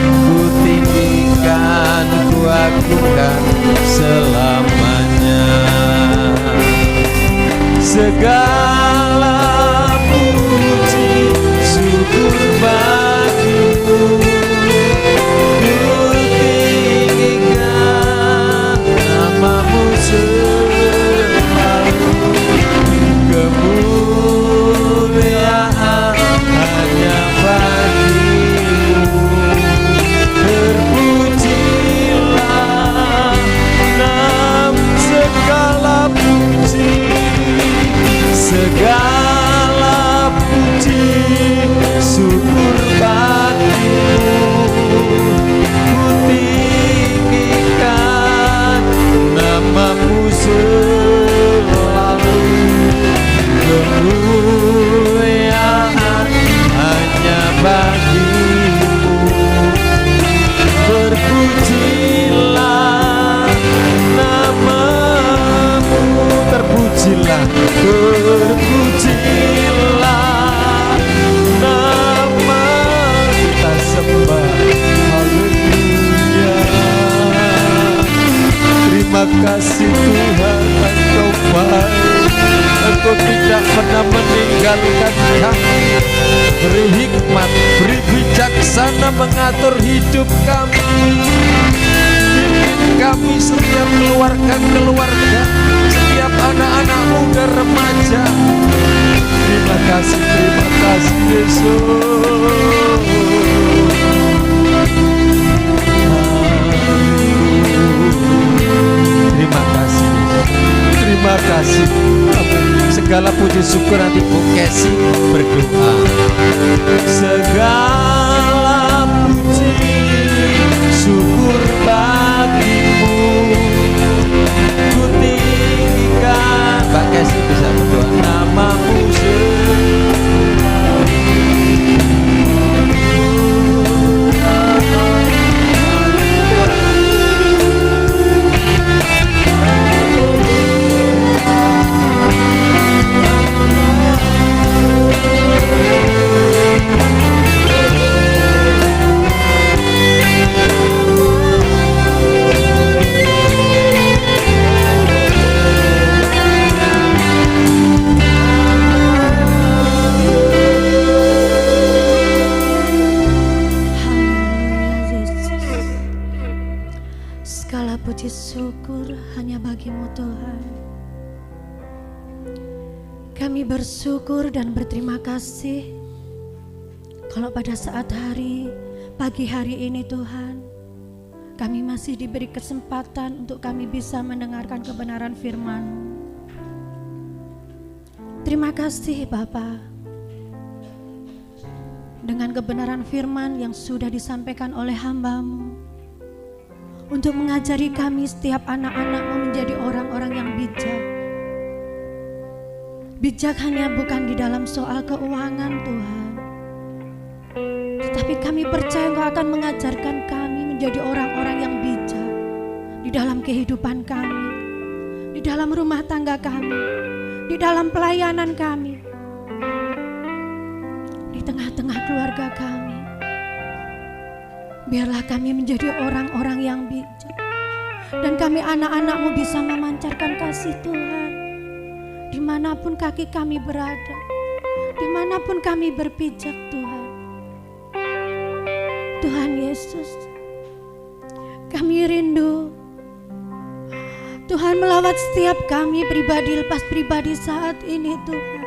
ku tinggikan, ku agungkan selamanya. Segala puji syukur bagi terpujilah namamu, terpujilah, terpujilah nama kita sembah, haleluya. Terima kasih Tuhan, Engkau baik, Engkau tidak pernah meninggalkan kami. Beri hikmat, beri bijaksana mengatur hidup kami. Bimbing kami setiap keluarga, setiap anak-anak muda remaja. Terima kasih Yesus. Terima kasih. Segala puji syukur nanti Bu Kesi berdoa. Segala puji syukur bagimu ku tinggikan. Mbak Kesi bisa berdoa. Namamu syukur hanya bagimu Tuhan. Kami bersyukur dan berterima kasih kalau pada saat pagi hari ini Tuhan, kami masih diberi kesempatan untuk kami bisa mendengarkan kebenaran firman-Mu. Terima kasih Bapa, dengan kebenaran firman yang sudah disampaikan oleh hamba-Mu, untuk mengajari kami setiap anak-anak-Mu menjadi orang-orang yang bijak. Bijak hanya bukan di dalam soal keuangan Tuhan, tetapi kami percaya Engkau akan mengajarkan kami menjadi orang-orang yang bijak di dalam kehidupan kami, di dalam rumah tangga kami, di dalam pelayanan kami, di tengah-tengah keluarga kami. Biarlah kami menjadi orang-orang yang bijak, dan kami anak-anak-Mu bisa memancarkan kasih Tuhan dimanapun kaki kami berada, dimanapun kami berpijak Tuhan. Tuhan Yesus, kami rindu Tuhan melawat setiap kami pribadi lepas pribadi saat ini Tuhan,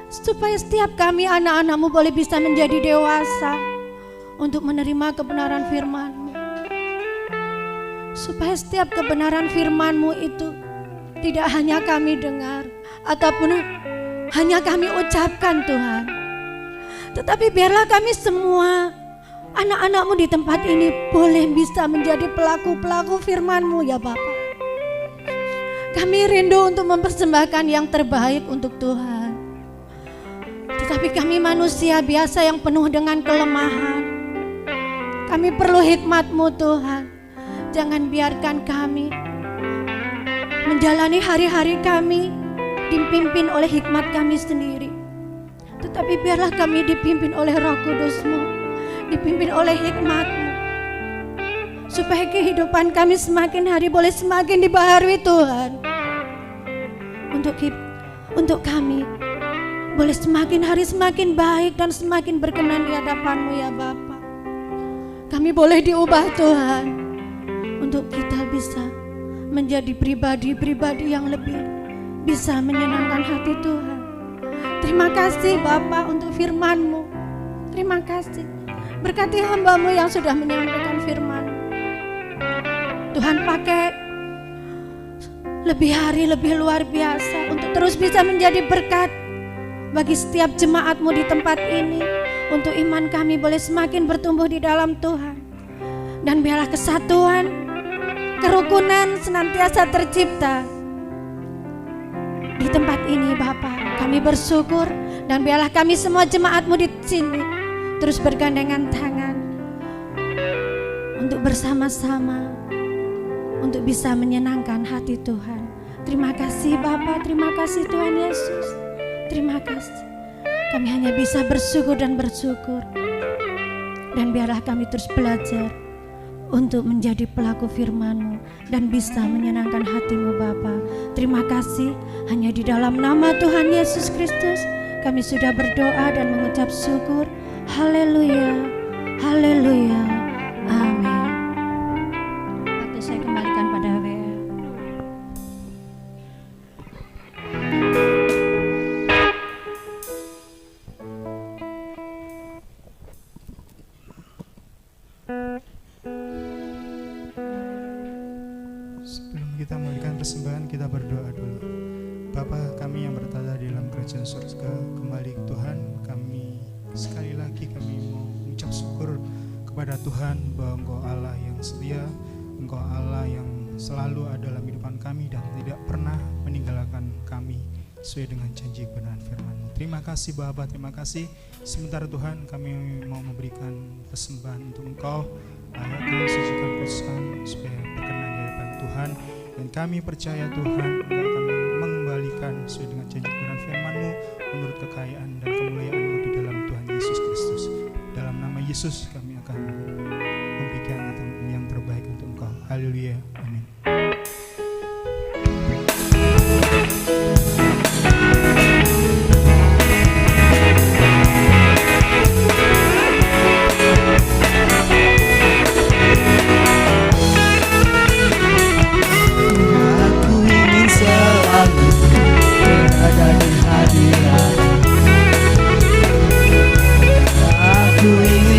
supaya setiap kami anak-anak-Mu boleh bisa menjadi dewasa untuk menerima kebenaran firman-Mu, supaya setiap kebenaran firman-Mu itu tidak hanya kami dengar ataupun hanya kami ucapkan Tuhan, tetapi biarlah kami semua anak-anak-Mu di tempat ini boleh bisa menjadi pelaku-pelaku firman-Mu ya Bapa. Kami rindu untuk mempersembahkan yang terbaik untuk Tuhan, tetapi kami manusia biasa yang penuh dengan kelemahan. Kami perlu hikmat-Mu Tuhan. Jangan biarkan kami menjalani hari-hari kami dipimpin oleh hikmat kami sendiri, tetapi biarlah kami dipimpin oleh Roh Kudus-Mu, dipimpin oleh hikmat-Mu, supaya kehidupan kami semakin hari boleh semakin dibaharui Tuhan. Untuk kami boleh semakin hari semakin baik dan semakin berkenan di hadapan-Mu ya Bapa. Kami boleh diubah Tuhan, untuk kita bisa menjadi pribadi-pribadi yang lebih bisa menyenangkan hati Tuhan. Terima kasih Bapa untuk firman-Mu. Terima kasih. Berkati hamba-Mu yang sudah menyampaikan firman. Tuhan pakai lebih hari lebih luar biasa untuk terus bisa menjadi berkat bagi setiap jemaat-Mu di tempat ini, untuk iman kami boleh semakin bertumbuh di dalam Tuhan. Dan biarlah kesatuan, kerukunan senantiasa tercipta di tempat ini Bapa. Kami bersyukur, dan biarlah kami semua jemaat-Mu di sini terus bergandengan tangan untuk bersama-sama untuk bisa menyenangkan hati Tuhan. Terima kasih Bapa, terima kasih Tuhan Yesus. Terima kasih. Kami hanya bisa bersyukur dan bersyukur. Dan biarlah kami terus belajar untuk menjadi pelaku firman-Mu dan bisa menyenangkan hati-Mu Bapa. Terima kasih, hanya di dalam nama Tuhan Yesus Kristus kami sudah berdoa dan mengucap syukur. Haleluya, haleluya, amin. Waktu saya kembalikan pada WA. Sebelum kita memberikan persembahan, kita berdoa dulu. Bapa kami yang berada di dalam kerajaan surga, kembali ke Tuhan, kami sekali lagi kami mau mengucap syukur kepada Tuhan bahwa Engkau Allah yang setia, Engkau Allah yang selalu ada dalam kehidupan kami dan tidak pernah meninggalkan kami sesuai dengan janji kebenaran firman-Mu. Terima kasih Bapa, terima kasih. Sementara Tuhan kami mau memberikan persembahan untuk Engkau, layakan, sucikan, kuduskan supaya berkenan di hadapan Tuhan, dan kami percaya Tuhan Engkau akan mengembalikan sesuai dengan janji kebenaran firman-Mu menurut kekayaan dan kemuliaan-Mu di dalam Tuhan Yesus Kristus. Dalam nama Yesus kami akan memberikan yang terbaik untuk Engkau. Haleluya, amin.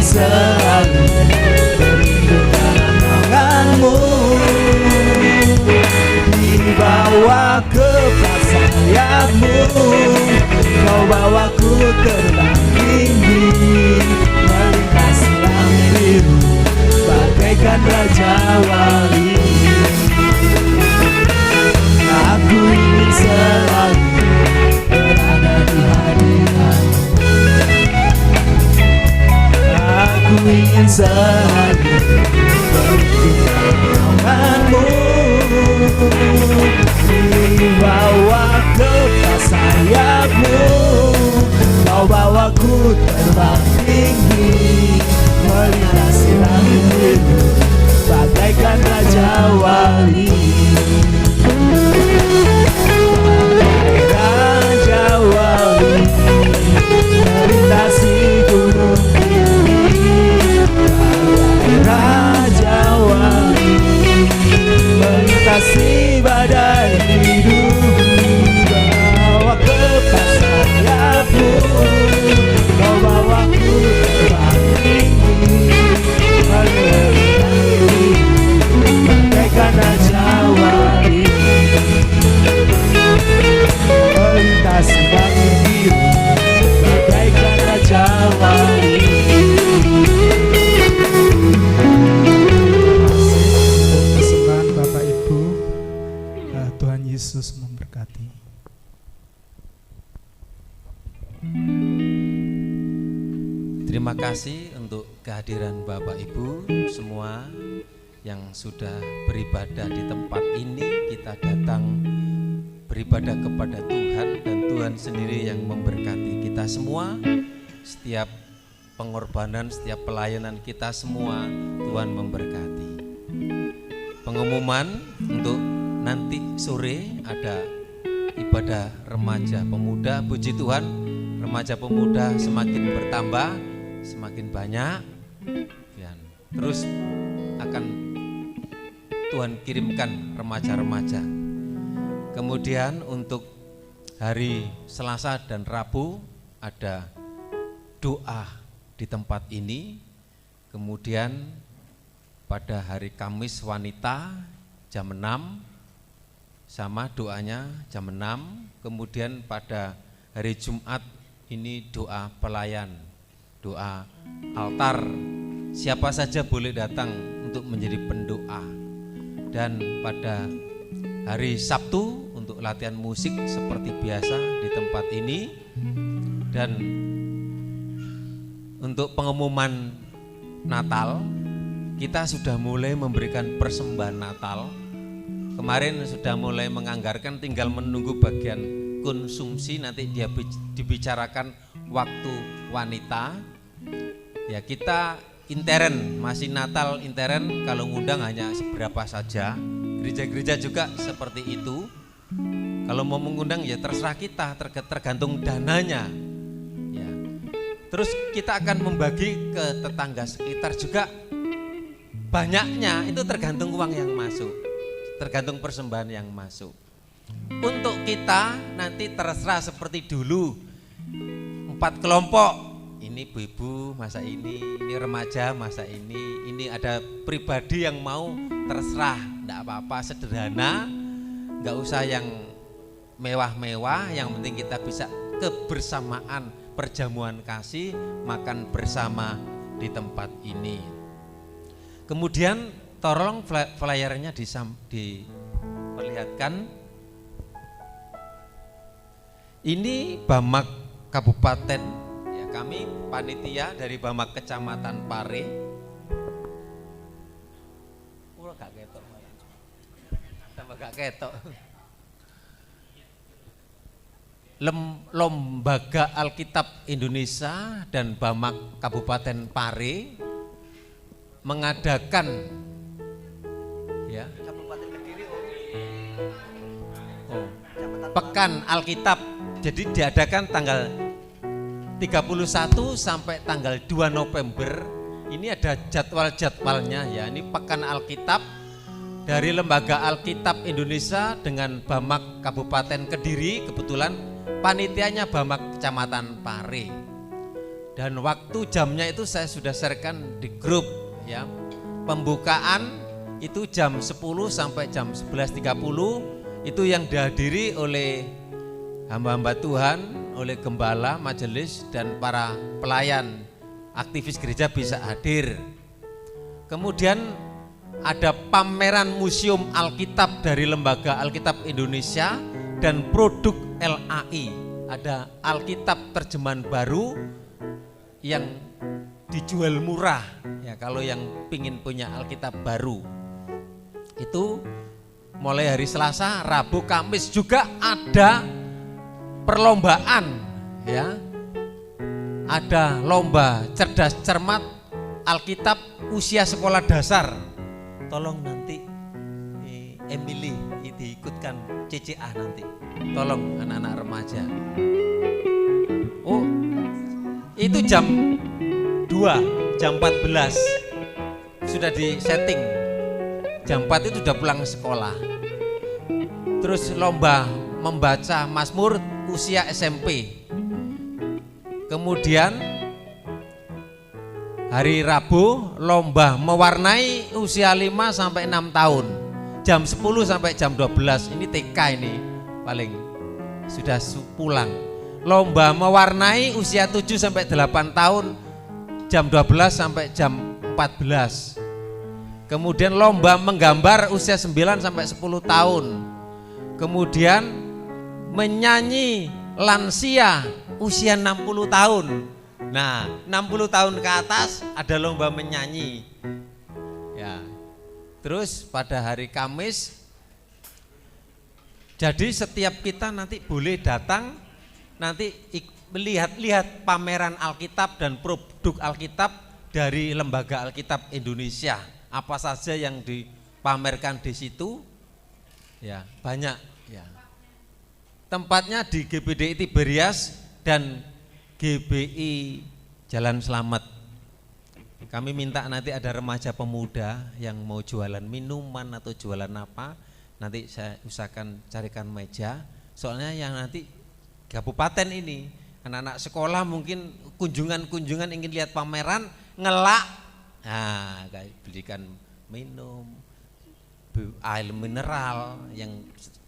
Selalu berlindung dalam naungan-Mu, dibawa ke sayap-Mu, Kau bawaku terbang tinggi, melintasi langit biru bagaikan Raja Wali. Aku ingin selalu berada di hadirat-Mu, aku ingin selalu berlindung dalam naungan-Mu, dibawa ke sayap-Mu, Kau bawaku terbang tinggi, melintasi langit biru bagaikan Raja Wali. Raja Wali melintasi gunung tinggi, Raja Wali melintasi badai hidup, bawa ke sayap-Mu, Kau bawaku terbang tinggi, bagaikan Raja Wali, melintasi langit biru bagaikan Raja Wali. Persembahan Bapak Ibu, Tuhan Yesus memberkati. Terima kasih untuk kehadiran Bapak Ibu semua yang sudah beribadah di tempat ini. Kita datang beribadah kepada Tuhan dan Tuhan sendiri yang memberkati kita semua. Setiap pengorbanan, setiap pelayanan kita semua Tuhan memberkati. Pengumuman untuk nanti sore ada ibadah remaja pemuda. Puji Tuhan, remaja pemuda semakin bertambah, semakin banyak, dan terus akan Tuhan kirimkan remaja-remaja. Kemudian untuk hari Selasa dan Rabu ada doa di tempat ini. Kemudian pada hari Kamis wanita jam 6 sama doanya jam 6. Kemudian pada hari Jumat ini doa pelayan, doa altar. Siapa saja boleh datang untuk menjadi pendoa. Dan pada hari Sabtu untuk latihan musik seperti biasa di tempat ini. Dan untuk pengumuman Natal kita sudah mulai memberikan persembahan Natal. Kemarin sudah mulai menganggarkan, tinggal menunggu bagian konsumsi, nanti dia dibicarakan waktu wanita. Ya kita intern, masih Natal intern, kalau ngundang hanya seberapa saja. Gereja-gereja juga seperti itu. Kalau mau mengundang ya terserah kita, tergantung dananya. Ya. Terus kita akan membagi ke tetangga sekitar juga. Banyaknya itu tergantung uang yang masuk, tergantung persembahan yang masuk. Untuk kita nanti terserah seperti dulu, 4 kelompok, ini ibu-ibu masa ini remaja masa ini ada pribadi yang mau, terserah, enggak apa-apa, sederhana, enggak usah yang mewah-mewah, yang penting kita bisa kebersamaan, perjamuan kasih, makan bersama di tempat ini. Kemudian tolong flyernya diperlihatkan. Ini Bamak Kabupaten, ya, kami panitia dari Bamak Kecamatan Pare. Gak ketok, tambah gak ketok. Lembaga Alkitab Indonesia dan Bamak Kabupaten Pare mengadakan, ya, Pekan Alkitab. Jadi diadakan tanggal 31 sampai tanggal 2 November. Ini ada jadwal-jadwalnya, ya. Ini Pekan Alkitab dari Lembaga Alkitab Indonesia dengan Bamak Kabupaten Kediri. Kebetulan panitianya Bamak Kecamatan Pare. Dan waktu jamnya itu saya sudah sharekan di grup, ya. Pembukaan itu jam 10 sampai jam 11.30. Itu yang dihadiri oleh hamba-hamba Tuhan, oleh gembala, majelis, dan para pelayan. Aktivis gereja bisa hadir. Kemudian ada pameran Museum Alkitab dari Lembaga Alkitab Indonesia dan produk LAI. Ada Alkitab terjemahan baru yang dijual murah, ya, kalau yang pingin punya Alkitab baru. Itu mulai hari Selasa, Rabu, Kamis juga ada perlombaan, ya. Ada lomba cerdas cermat Alkitab usia sekolah dasar. Tolong nanti Emily diikutkan CCA nanti. Tolong anak-anak remaja. Oh, itu jam 2, jam 14 sudah di setting. Jam 4 itu sudah pulang sekolah. Terus lomba membaca Mazmur usia SMP. Kemudian hari Rabu lomba mewarnai usia 5 sampai 6 tahun. Jam 10 sampai jam 12. Ini TK ini paling sudah pulang. Lomba mewarnai usia 7 sampai 8 tahun. Jam 12 sampai jam 14. Kemudian lomba menggambar usia 9 sampai 10 tahun. Kemudian menyanyi lansia usia 60 tahun. Nah, 60 tahun ke atas ada lomba menyanyi. Ya. Terus pada hari Kamis, jadi setiap kita nanti boleh datang, nanti melihat pameran Alkitab dan produk Alkitab dari Lembaga Alkitab Indonesia. Apa saja yang dipamerkan di situ? Ya, banyak, ya. Tempatnya di GBDI Tiberias dan GBI Jalan Selamat. Kami minta nanti ada remaja pemuda yang mau jualan minuman atau jualan apa, nanti saya usahakan carikan meja. Soalnya yang nanti kabupaten ini, anak-anak sekolah mungkin kunjungan ingin lihat pameran, ngelak. Nah, belikan minum, air mineral yang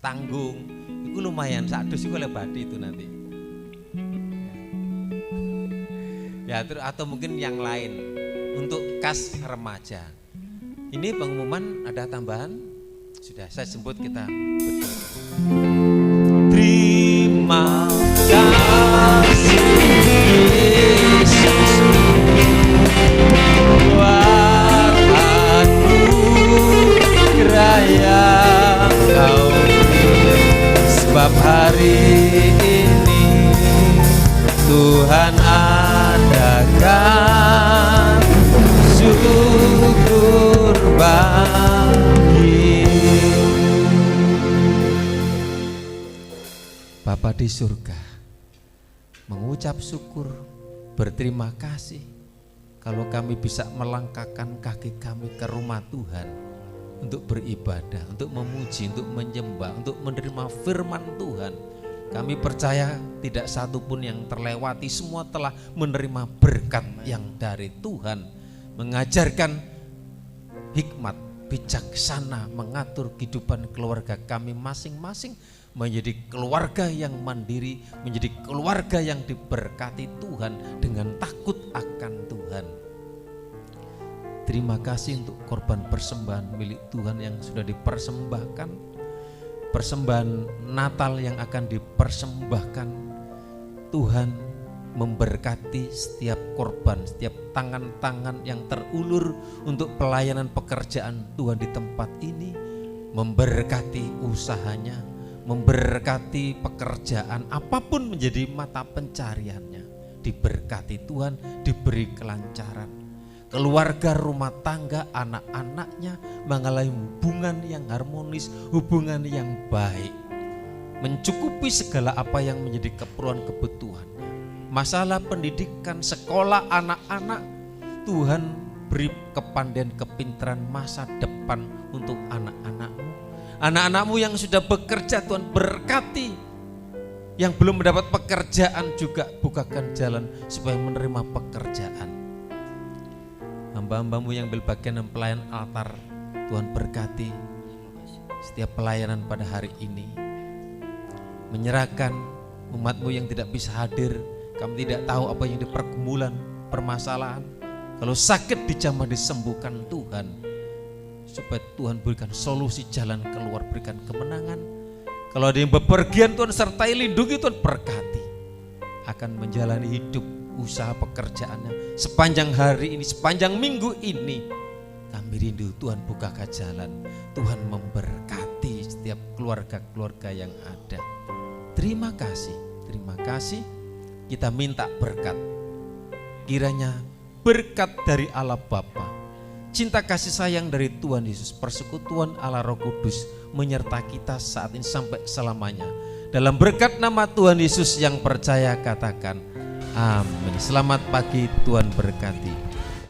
tanggung, itu lumayan, sadus itu lebadi itu nanti. Ya, atau mungkin yang lain untuk kas remaja. Ini pengumuman ada tambahan, sudah saya sebut kita betul. Terima kasih Yesus. di surga mengucap syukur, berterima kasih kalau kami bisa melangkahkan kaki kami ke rumah Tuhan untuk beribadah, untuk memuji, untuk menyembah, untuk menerima firman Tuhan. Kami percaya tidak satu pun yang terlewati, semua telah menerima berkat yang dari Tuhan, mengajarkan hikmat, bijaksana, mengatur kehidupan keluarga kami masing-masing menjadi keluarga yang mandiri, menjadi keluarga yang diberkati Tuhan dengan takut akan Tuhan. Terima kasih untuk korban persembahan milik Tuhan yang sudah dipersembahkan, persembahan Natal yang akan dipersembahkan. Tuhan memberkati setiap korban, setiap tangan-tangan yang terulur untuk pelayanan pekerjaan Tuhan di tempat ini, memberkati usahanya, memberkati pekerjaan apapun menjadi mata pencariannya, diberkati Tuhan, diberi kelancaran. Keluarga, rumah tangga, anak-anaknya mengalami hubungan yang harmonis, hubungan yang baik, mencukupi segala apa yang menjadi keperluan kebutuhannya. Masalah pendidikan, sekolah anak-anak, Tuhan beri kepandaian, kepintaran masa depan untuk anak-anakmu. Anak-anakmu yang sudah bekerja Tuhan berkati, yang belum mendapat pekerjaan juga bukakan jalan supaya menerima pekerjaan. Hamba-hambamu yang berbagian dalam pelayanan altar, Tuhan berkati setiap pelayanan pada hari ini. Menyerahkan umatmu yang tidak bisa hadir, kami tidak tahu apa yang dipergumulan, permasalahan. Kalau sakit dijamah disembuhkan Tuhan, supaya Tuhan berikan solusi jalan keluar, berikan kemenangan. Kalau ada yang bepergian Tuhan sertai, lindungi Tuhan, berkati. Akan menjalani hidup, usaha pekerjaannya sepanjang hari ini, sepanjang minggu ini. Kami rindu Tuhan bukakan jalan, Tuhan memberkati setiap keluarga-keluarga yang ada. Terima kasih, terima kasih. Kita minta berkat, kiranya berkat dari Allah Bapa, cinta kasih sayang dari Tuhan Yesus, persekutuan Allah Roh Kudus menyertai kita saat ini sampai selamanya. Dalam berkat nama Tuhan Yesus yang percaya katakan amin. Selamat pagi, Tuhan berkati.